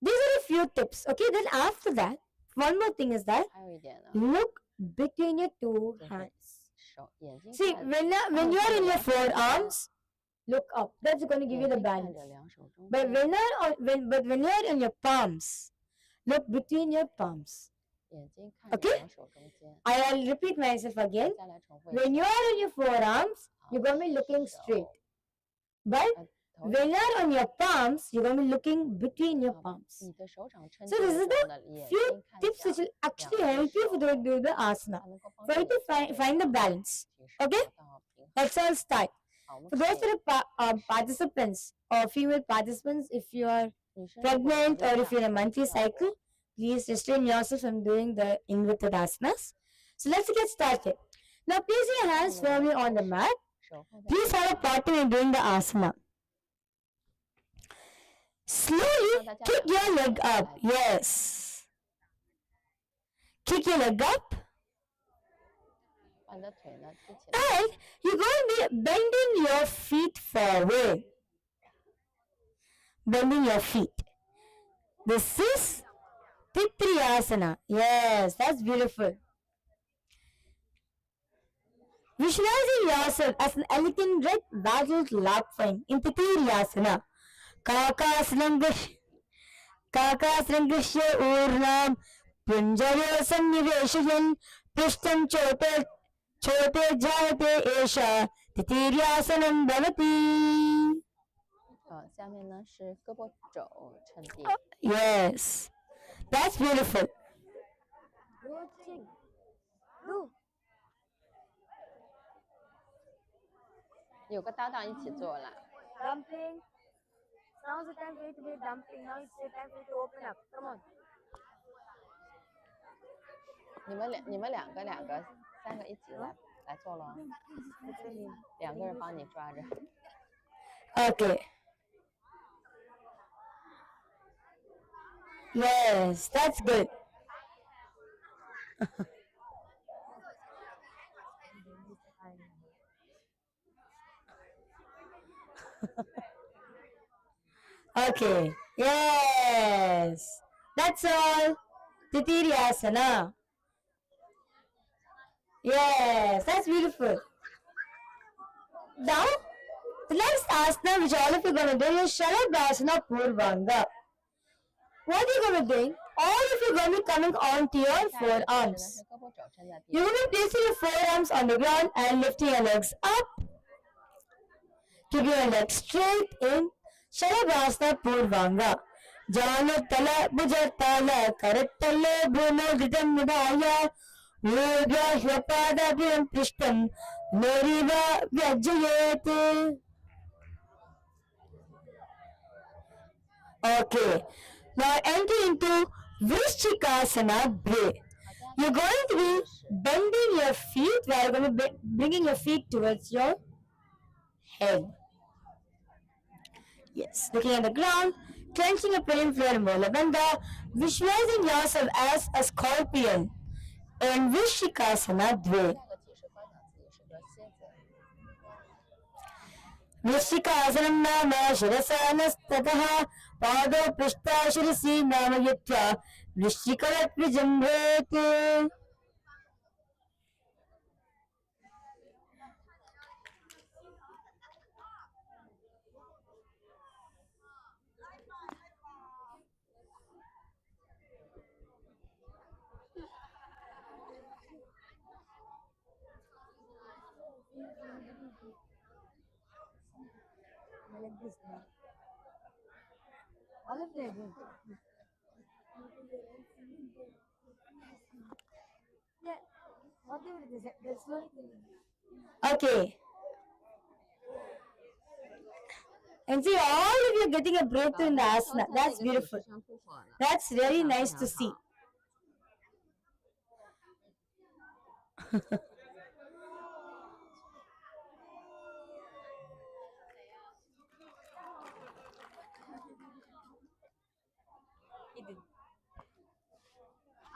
Speaker 2: These are a few tips, okay? Then after that, one more thing is that, look between your two hands. See, when you are in your forearms, look up. That's going to give you the balance. But when you are in your palms, look between your palms. Okay? I'll repeat myself again. When you are in your forearms, you're going to be looking straight. But when you're on your palms, you're going to be looking between your palms. So this is the few tips which will actually help you to do the asana. For you to find the balance. Okay? Let's all start. For those participants or female participants, if you are pregnant or if you're in a monthly cycle, please restrain yourself from doing the inverted asanas. So let's get started. Now place your hands firmly on the mat. Please have a partner in doing the asana. Slowly kick your leg up. Yes. Kick your leg up. And you're going to be bending your feet forward. Bending your feet. This is Titriyasana. Yes, that's beautiful. Visualizing yourself as an elegant red battled lapwing in Titriyasana. Kakasrangashya urnam punjaya sanniveshayan prishtam chote jayate esha titiryasanam bhavati. Yes, that's beautiful.
Speaker 1: 有个搭档一起做了。
Speaker 2: Dumpling. Now's the time for you to be dumpling. Now it's the time for you to open up. Come on.
Speaker 1: 你们两个三个一起来做了，两个人帮你抓着。
Speaker 2: Okay. Yes, that's good. Okay, Yes. That's all. Titiriyasana. Yes, that's beautiful. Now, the next asana which all of you are going to do is Shalabhasana Purvanga. What are you going to do? All of you are going to be coming onto your forearms. You're going to be placing your forearms on the ground and lifting your legs up. Keep your legs straight in Shalabhasana Purvanga. Jana tala bhuja tala karattale bhuno gridam nidaya yoga hvapada bhyam prishtam noriva vyajayate. Okay, now enter into Vrishchikasana breath. You're going to be bending your feet, where you're going to be bringing your feet towards your head. Yes, looking at the ground, clenching your pelvic floor and molar bandha, visualizing yourself as a scorpion in Vrishchikasana Dve. वृश्चिकासनं नाम शिरसानस्ततः पादौ पृष्ठा शिरसि नाम यत्वा वृश्चिकवत् विजृम्भेत्. Okay. And see, all of you are getting a breakthrough in the asana. That's beautiful. That's really nice to see.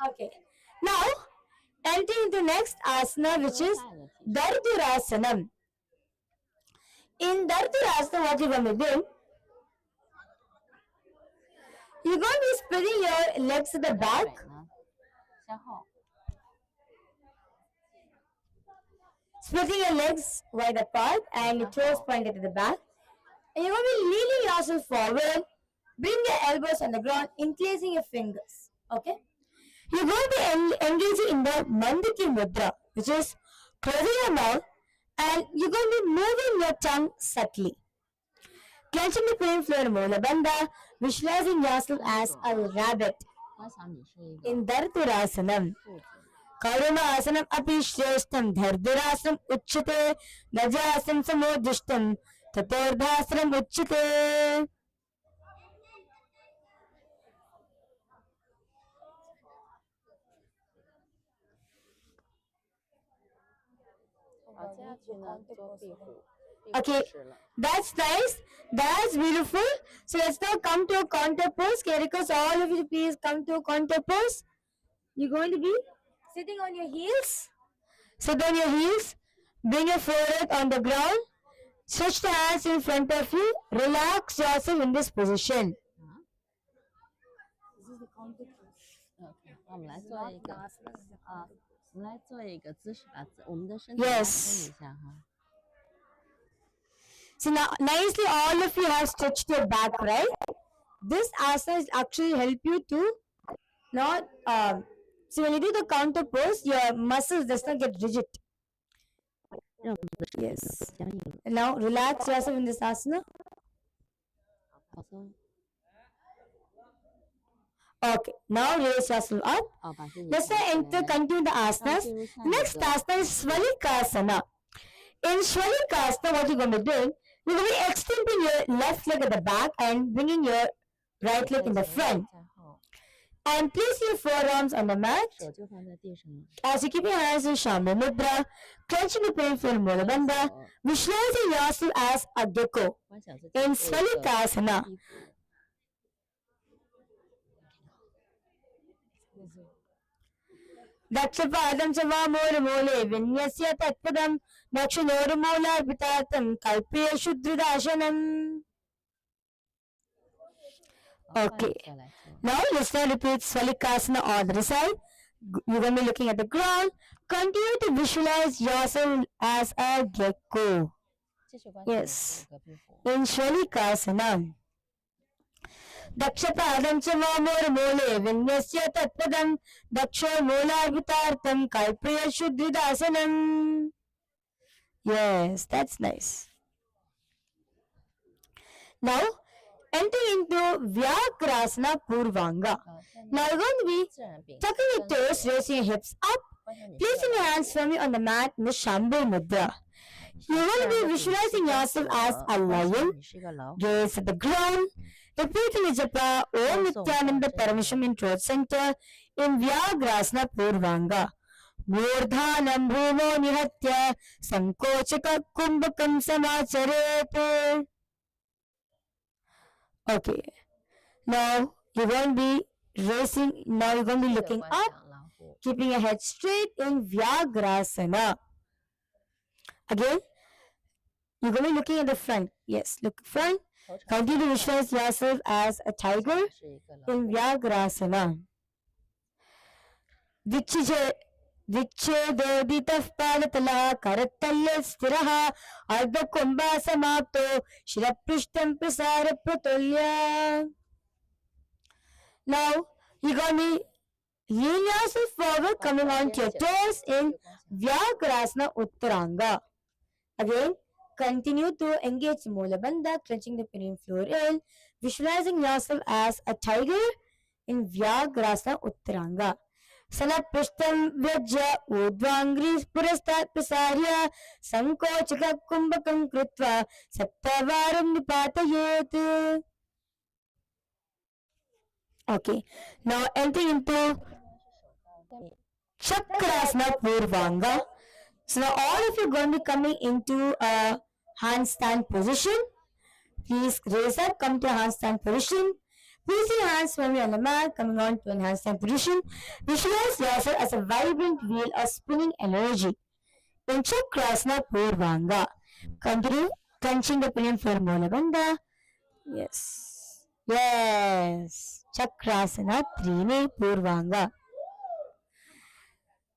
Speaker 2: Okay. Now, enter into next asana, which is Dardurasanam. In Dardurasana, what you're going to do, you're going to be spreading your legs at the back. Spreading your legs wide apart and your toes pointed to the back. And you're going to be leaning yourself forward. Bring your elbows on the ground, encasing your fingers. Okay? You're going to be engaging in the Mandiki Mudra, which is closing your mouth, and you're going to be moving your tongue subtly. Clenching the pelvic floor and molar bandha, visualizing yourself as a rabbit in Dardurasanam. Karunaasanam api shreshtam Dardurasanam uchyate Najasanam samodishtam Tatordhasanam uchyate. Okay, that's nice. That's beautiful. So let's now come to a contour pose. Can I request all of you to please come to a contour pose? You're going to be sitting on your heels. Sit on your heels. Bring your forehead on the ground. Stretch the hands in front of you. Relax yourself in this position. This is the contour pose. Okay. 我们来做一个我们来做一个姿势，把我们的身体拉伸一下哈。So now, nicely, all of you have stretched your back, right? This asana is actually help you to not. So when you do the counter pose, your muscles does not get rigid. Yes. And now relax yourself in this asana. Okay, now raise yourself up. Let's continue the asanas. Next asana is Svalikasana. In Svalikasana, what you're going to do, you're going to be extending your left leg at the back and bringing your right leg in the front. And place your forearms on the mat. As you keep your hands in Shambhu Mudra, clenching the pelvic floor and molar bandha, visualizing yourself as a gecko in Svalikasana. Dakshapadam Chava Mole Mole Vinyasa Tatpadam Dakshinora Mola Vitatam Kalpiya Shuddridashanam. Okay. Now let's now repeat Svalikasana on the other side. You're going to be looking at the ground. Continue to visualize yourself as a gecko. Yes. In Svalikasana. दक्षपादं च वामोर्मूले विन्यस्य तत्पदं दक्षो मूलार्पितार्थं कल्पयशुद्धिदासनम्. Yes, that's nice. Now, enter into Vyakrasana Purvanga. Now you're going to be tucking your toes, raising your hips up, placing your hands firmly on the mat in the Shambhu Mudra. You're going to be visualizing yourself as a lion, gaze at the ground, repeating the japa Om Nithyananda Paramashim in throat center in Vyakrasana Purvanga. Murdhanam bhumo nihatya sankochaka kumbhakam samacharet. Okay. Now you're going to be raising, now you're going to be looking up, keeping your head straight in Vyakrasana. Again, you're going to be looking at the front. Yes, look front. Continue to visualize yourself as a tiger in Vyakrasana. Vichedoditah palatala karattalya sthiraha ardha kumbha samapto shiraprishtam prasara pratulya. Now, you're going to be lean yourself forward, coming onto your toes in Vyakrasana Uttaranga. Again, continue to engage Mula Bandha, clenching the pineal floor in, visualizing yourself as a tiger in Vyakrasana Uttaranga. Sanaprishtam Vyajya Udvangri Purastat Prasarya Sankochaka Kumbhakam Kritva Saptavaram Nipatayet. Okay, now entering into Chakrasana Purvanga. So now all of you are going to be coming into a handstand position. Please raise up, come to a handstand position. Placing your hands firmly on the mat, coming on to a handstand position. Visualize yourself as a vibrant wheel of spinning energy. In Chakrasana Purvanga. Continue clenching the pineal floor Mula Bandha. Yes. Yes. Chakrasana Trine Purvanga.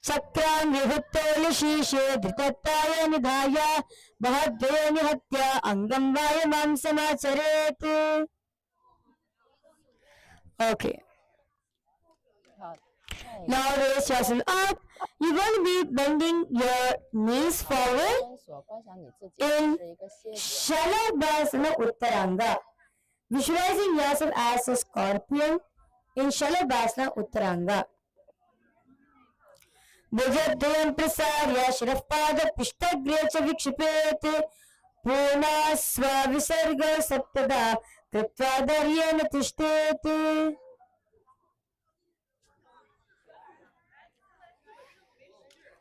Speaker 2: Chakran vihuttoli shishe dhritataya nidhaya bahadve nihatya angam vayamam samacharet. Okay. Now raise yourself up. You're going to be bending your knees forward in Shalabhasana Uttaranga. Visualizing yourself as a scorpion in Shalabhasana Uttaranga. Bhujadhyam prasarya shirafpada pishtagre cha vikshipet puna sva visarga saptada kritva dharyena tishtet.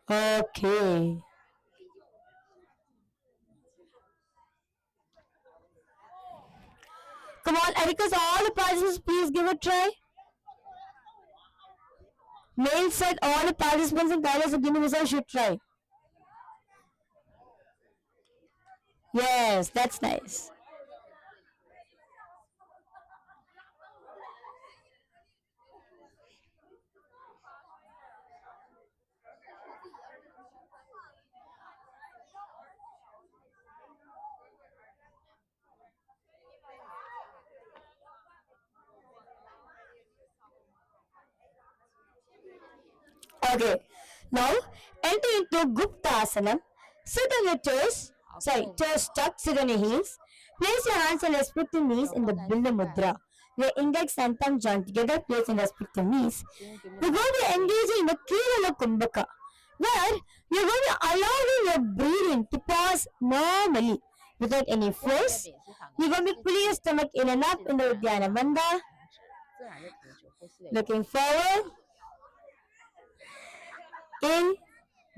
Speaker 2: Okay. Come on, Erica's all the participants, please give it a try. Mail said all the participants in KAILASA Universal should try. Yes, that's nice. Okay, now enter into Guptasana. Sit on your toes, toes tucked, sit on your heels. Place your hands on respective knees in the Bindu Mudra. Your index and thumb joined together, placed in respective knees. You're going to be engaging in the Kevala Kumbhaka, where you're going to allow your breathing to pause normally without any force. You're going to be pulling your stomach in and up in the Uddiyana Bandha. Looking forward. In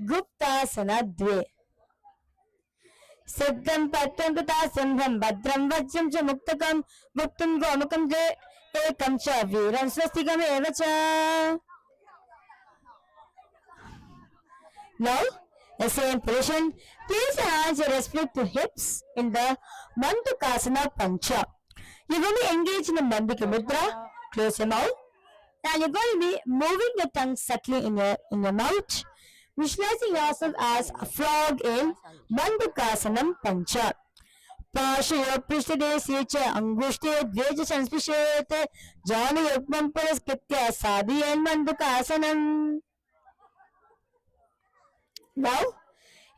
Speaker 2: Guptasana Dve. Siddham Patram Pitasamham Bhadram Vajram Cha Muktakam Bhuktam Gomakam Je Ekam Cha Viram Swastikam Eva Cha. Now, the same position. Place your hands with respect to hips in the Mantukasana Pancha. You're going to engage in the Mandika Mudra. Close your mouth. Now you're going to be moving your tongue subtly in your mouth, visualizing yourself as a frog in Mandakasanam Pancha. Pashayo Prishtadesi cha Angushte Dveja Sanspishete Jana Yukman Paraskritya Sadhi and Mandakasanam. Now,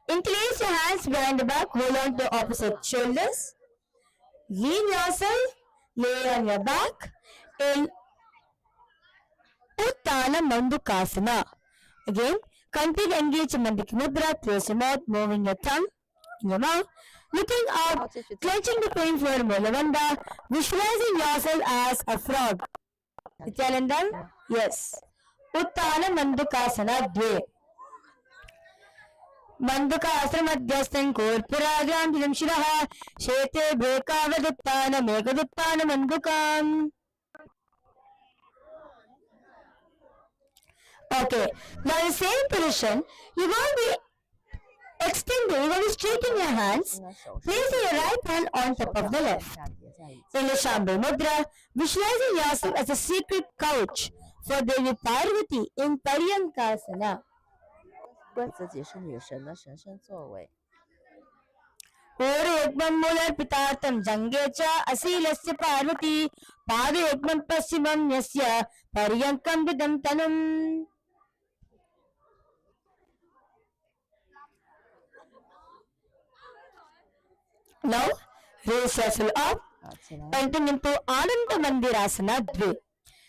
Speaker 2: interlace your hands behind the back, hold on to opposite shoulders. Lean yourself, lay on your back in Uttana Mandukasana. Again, continue engage in Mandika Mudra, close your mouth, moving your tongue in your mouth, looking out, clenching the pain for Mulavanda, visualizing yourself as a frog. Nithyananda? Yes. Uttana Mandukasana Dve. Mandukasana Madhyastan Korpuragram Jidam Shiraha Shete Bhekavaduttana Megaduttana Mandukam. Okay, now in the same position, you're going to be extending, you're going to straighten your hands, placing your right hand on top of the left. In the Shambhu Mudra, visualizing yourself as a secret couch for Devi Parvati in Paryankasana.
Speaker 1: 为自己是女神的神圣座位。
Speaker 2: Ekman Mular Pitartam Jangecha Asilasya Parvati Pada Ekman Pasimam Yasya Paryankam Vidam Tanam. Now, raise yourself up, entering into Ananda Mandirasana Dve.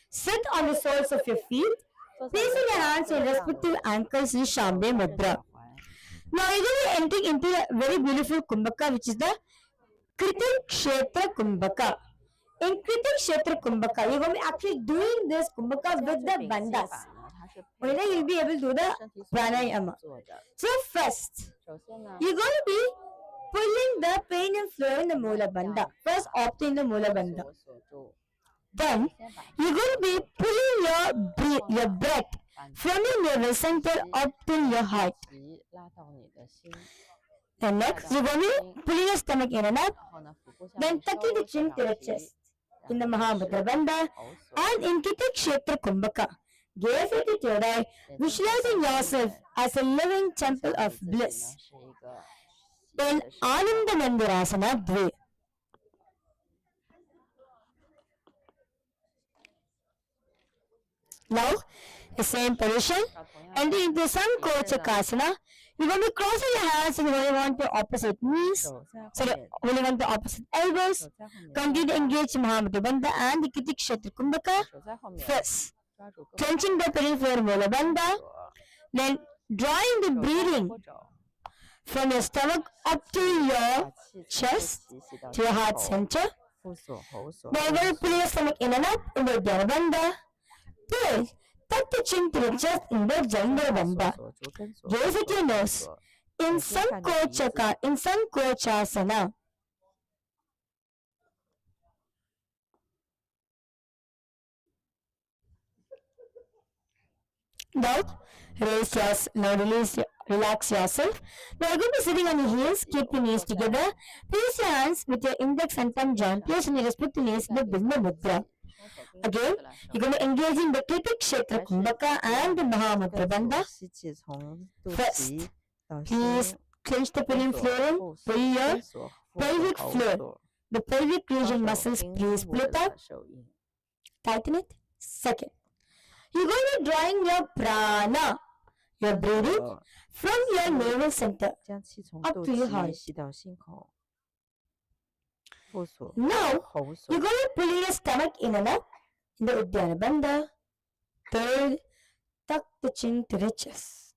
Speaker 2: Sit on the soles of your feet, placing your hands in respective ankles in Shambhu Mudra. Now, you're going to be entering into a very beautiful Kumbhaka, which is the Kritik Kshetra Kumbhaka. In Kritik Kshetra Kumbhaka, you're going to be actually doing this Kumbhaka with the bandhas. You'll be able to do the pranayama. So first, you're going to be pulling the pain and flow in the Mula Bandha. First, opting the Mula Bandha. Then, you're going to be pulling your breath from your navel center up to your heart. Then next, you're going to be pulling your stomach in and up. Then tucking the chin to the chest in the Mahamudra Bandha and in Kritik Kshetra Kumbhaka. Gaze at the third eye, visualizing yourself as a living temple of bliss. In Ananda Mandirasana Dve. Now, the same position, entering into Sankochakasana. You're going to be crossing your hands and holding on to opposite knees. Sorry, holding on to opposite elbows. Continue to engage Mahamudra Bandha and the Kritik Kshetra Kumbhaka. First, clenching the peripheral Mula Bandha. Then, drawing the breathing from your stomach up to your chest, to your heart center. Then you're going to pull your stomach in and up in the Uddiyana Bandha. Pull, tuck the chin to the chest in the Jangala Bandha. Gaze at your nose in Sankochasana. Now, relax yourself. Now you're going to be sitting on your heels, keep your knees together. Place your hands with your index and thumb joint placed on your respective knees in the Bhima Mudra. Again, you're going to engage in the Kritik Kshetra Kumbhaka and the Mahamudra Bandha. First, please clench the pelvic floor, pull your pelvic floor. The pelvic region muscles, please pull it up. Tighten it. Second, you're going to be drawing your prana, your breathing, from your navel center up to your heart. Now, you're going to pull your stomach in and up in the Uddiyana Bandha. Third, tuck the chin to the chest.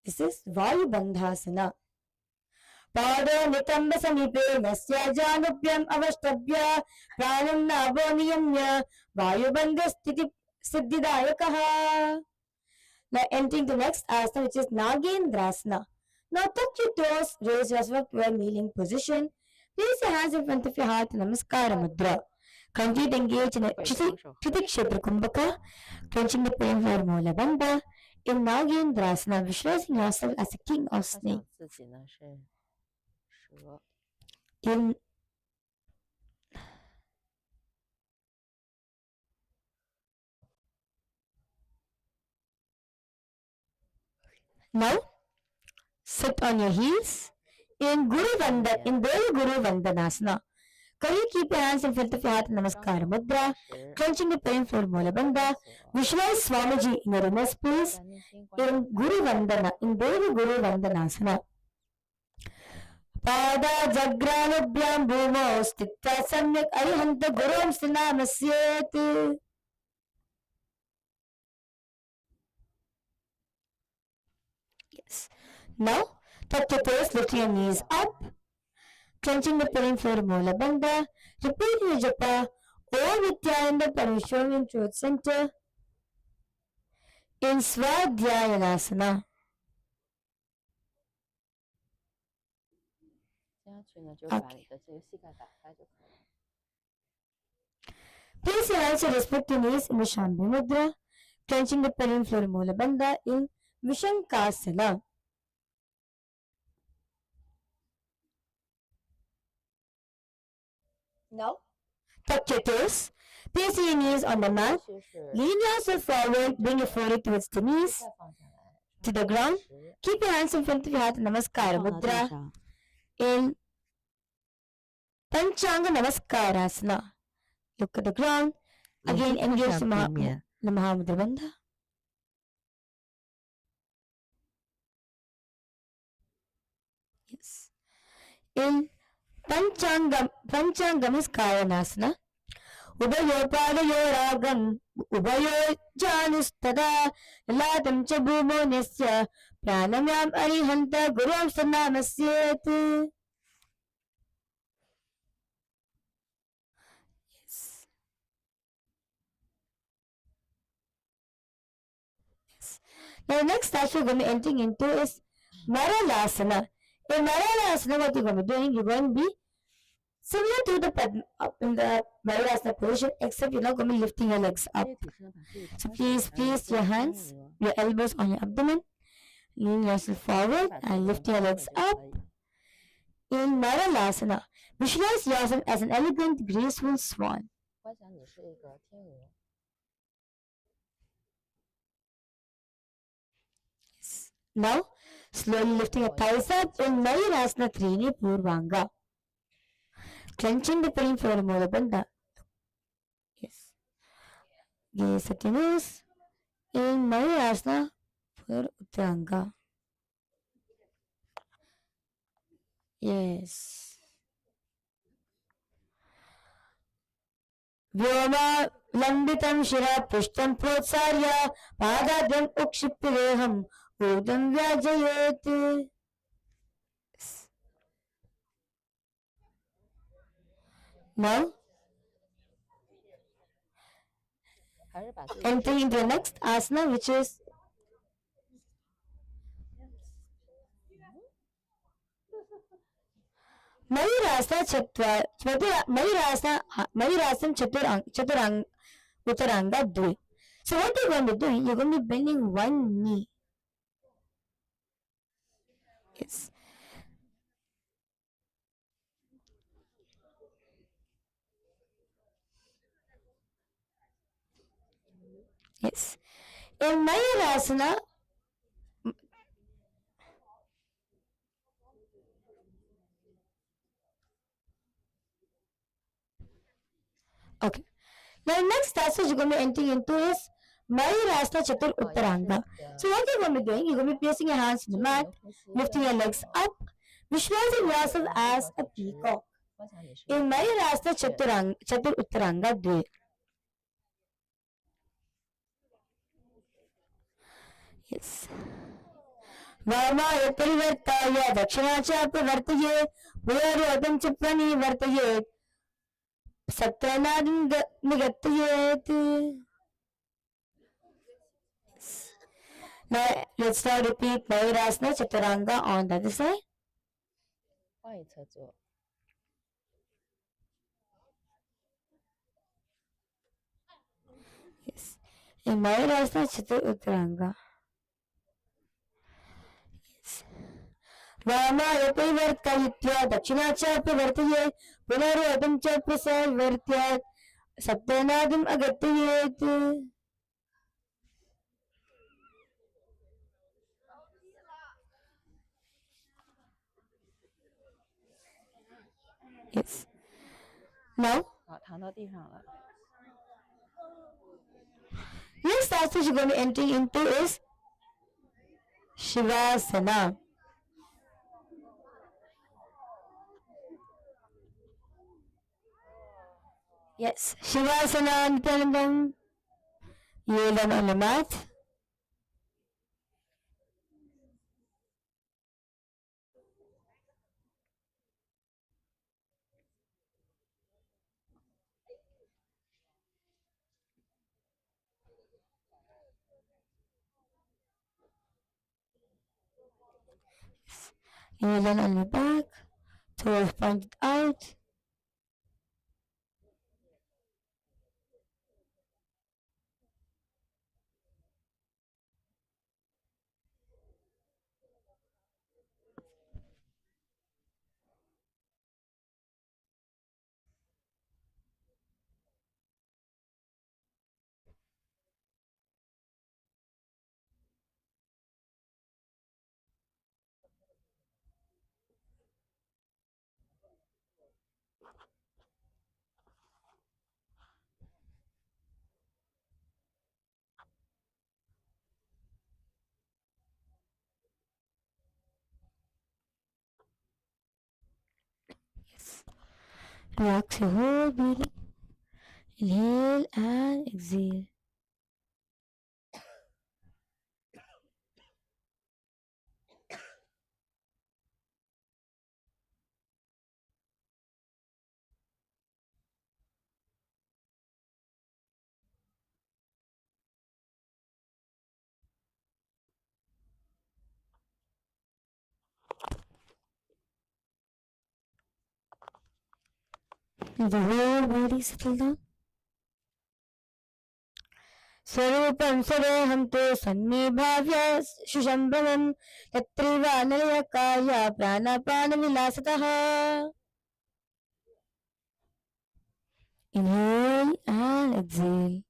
Speaker 2: This is Vayu Bandhasana. Pada Nitamba Samipe Nasya Janubhyam Avashtabhya Pranam Nabo Niyamya Vayu Bandha Siddhidayakaha. Now entering the next asana, which is Nagendrasana. Now touch your toes, raise yourself to a kneeling position. Place your hands in front of your heart, Namaskara Mudra. Continue to engage in a Kritik Kshetra Kumbhaka, clenching the peripheral Mula Bandha. In Nagendrasana, visualizing yourself as a king of snakes. In Now, sit on your heels in Devi Guru Vandanasana. Can you keep your hands in front of your heart in Namaskara Mudra, clenching the palm for Mola Bandha? Visualize Swamiji in a reverse place in Devi Guru Vandanasana. Pada Jagranubhyam Bhumo Stitva Samyak Arihanta Gurum Sinamasyet. Yes. Now, touch your toes, lift your knees up, clenching the palm for Mola Bandha. Repeat your japa. Om Nithyananda Parishom in Truth Center in Svadhyayanasana. Okay. Place your hands to respect your knees in the Shambhu Mudra, clenching the pelvic floor Mola Bandha in Vishankasana. Now, touch your toes. Place your knees on the mat. Lean yourself forward. Bring your forehead towards the knees, to the ground. Keep your hands in front of your heart. Namaskara Mudra in Panchanga Namaskarasana. Look at the ground. Again, engage the Mahamudra Bandha. Yes. In Panchangamaskaranasana. Ubayopadayogam Ubayo Janustada Latam Chabumo Nesya Pranamyam Arihanta Gurum Sanamasyet. Yes. Yes. Now the next stretch we're going to be entering into is Maralasana. In Maralasana, what you're going to be doing, you're going to be similar to the Padma up in the Mayurasana position, except you're not going to be lifting your legs up. So please place your hands, your elbows on your abdomen, lean yourself forward and lift your legs up. In Maralasana, visualize yourself as an elegant, graceful swan. Now, slowly lifting your thighs up in Mayurasana Trini Purvanga. Clenching the pelvic floor Mola Bandha. Yes. Gaze at your nose in Mayurasana for Uttaranga. Yes. Vyoma Lambitam Shira Pushtam Protsarya Padadam Ukshipireham Udam Vyajayet. Now, entering into the next asana, which is Mayurasana Chaturanga Uttaranga Dvi. So what you're going to be doing, you're going to be bending one knee. Yes. Yes. In Mayurasana, okay. Now next passage you're going to be entering into is Mayurasana Chatur Uttaranga. So what you're going to be doing, you're going to be placing your hands on the mat, lifting your legs up, visualizing yourself as a peacock. In Mayurasana Chatur Uttaranga Dve. Yes. Varmaya Parivartaya Dakshinacha Pravartaye Puyarodam Chapani Vartaye Satranadam Nigatayet. Now let's now repeat Mayurasana Chaturanga on the other side. Yes. In Mayurasana Chatur Uttaranga. Yes. Varmaya Parivartayitya Dakshinacha Pravartaye Puyarodam Chaprasavartya Satranadam Agatayet. Yes. Now,
Speaker 1: 好，躺到地上了。
Speaker 2: next asana you're going to enter into is Shivasana. Yes, Shivasana, Nithyanandam. You learn on the mat. You learn on your back. Toes pointed out. Yes. Relax your whole body. Inhale and exhale. Let the whole body settle down. स्वरूपं सदेहं तु सन्निभाव्य सुशम्भवं तत्रैवानलयकाय प्राणापानविलासतः. Inhale and exhale.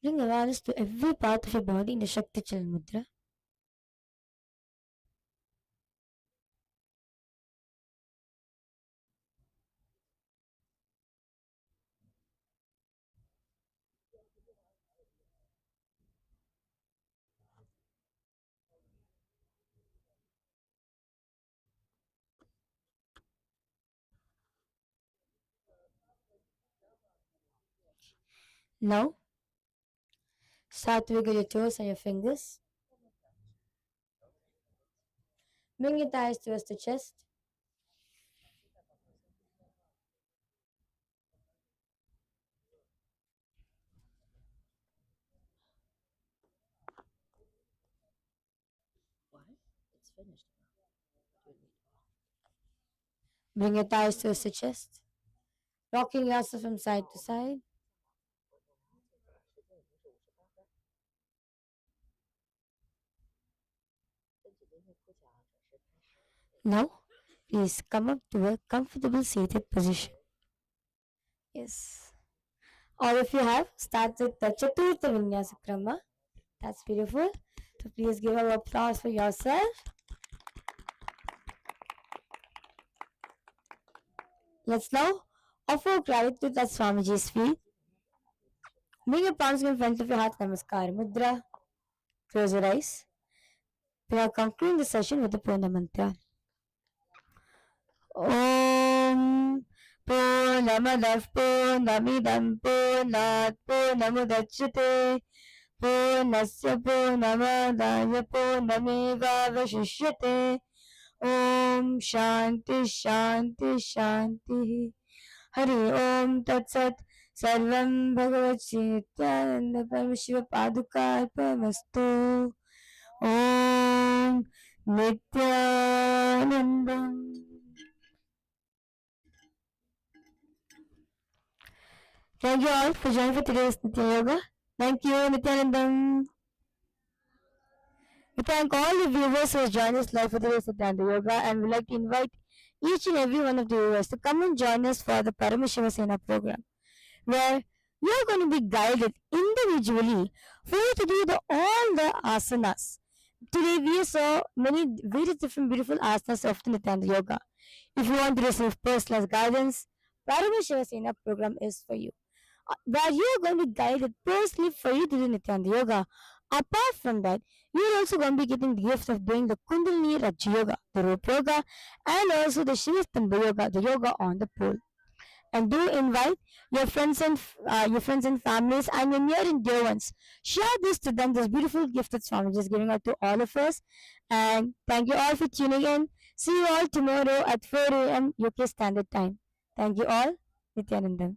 Speaker 2: Bring awareness to every part of your body in the Shakti Chalan Mudra. Now, start to wiggle your toes and your fingers. Bring your thighs towards the chest. Bring your thighs towards the chest. Rocking yourself from side to side. Now, please come up to a comfortable seated position. Yes. Or if you have, start with the Chaturtha Vinyasa Krama. That's beautiful. So please give a applause for yourself. Let's now offer gratitude at Swamiji's feet. Bring your palms in front of your heart, Namaskar Mudra. Close your eyes. We are concluding the session with the Purna Mantra. Om Purnamadav Purnamidam Purnat Purnamudachyate Purnasya Purnamadaya Purnamevavashishyate Om Shanti Shanti Shanti Hari Om Tat Sat Sarvam Bhagavat Nithyananda Paramashiva Paduka Arpamastu Om Nithyananda. Thank you all for joining for today's Nithya Yoga. Thank you, Nithyanandam. We thank all the viewers who have joined us live for today's Nithyananda Yoga, and we'd like to invite each and every one of the viewers to come and join us for the Paramashiva Sena program, where you're going to be guided individually for you to do all the asanas. Today we saw many very different beautiful asanas of the Nithyananda Yoga. If you want to receive personalized guidance, Paramashiva Sena program is for you, where you are going to be guided personally for you to do Nithyananda Yoga. Apart from that, you are also going to be getting the gift of doing the Kundalini Raja Yoga, the rope yoga, and also the Shivastamba Yoga, the yoga on the pole. And do invite your friends and families and your near and dear ones. Share this to them, this beautiful gift that Swami is giving out to all of us. And thank you all for tuning in. See you all tomorrow at 4 a.m. UK Standard Time. Thank you all. Nithyanandam.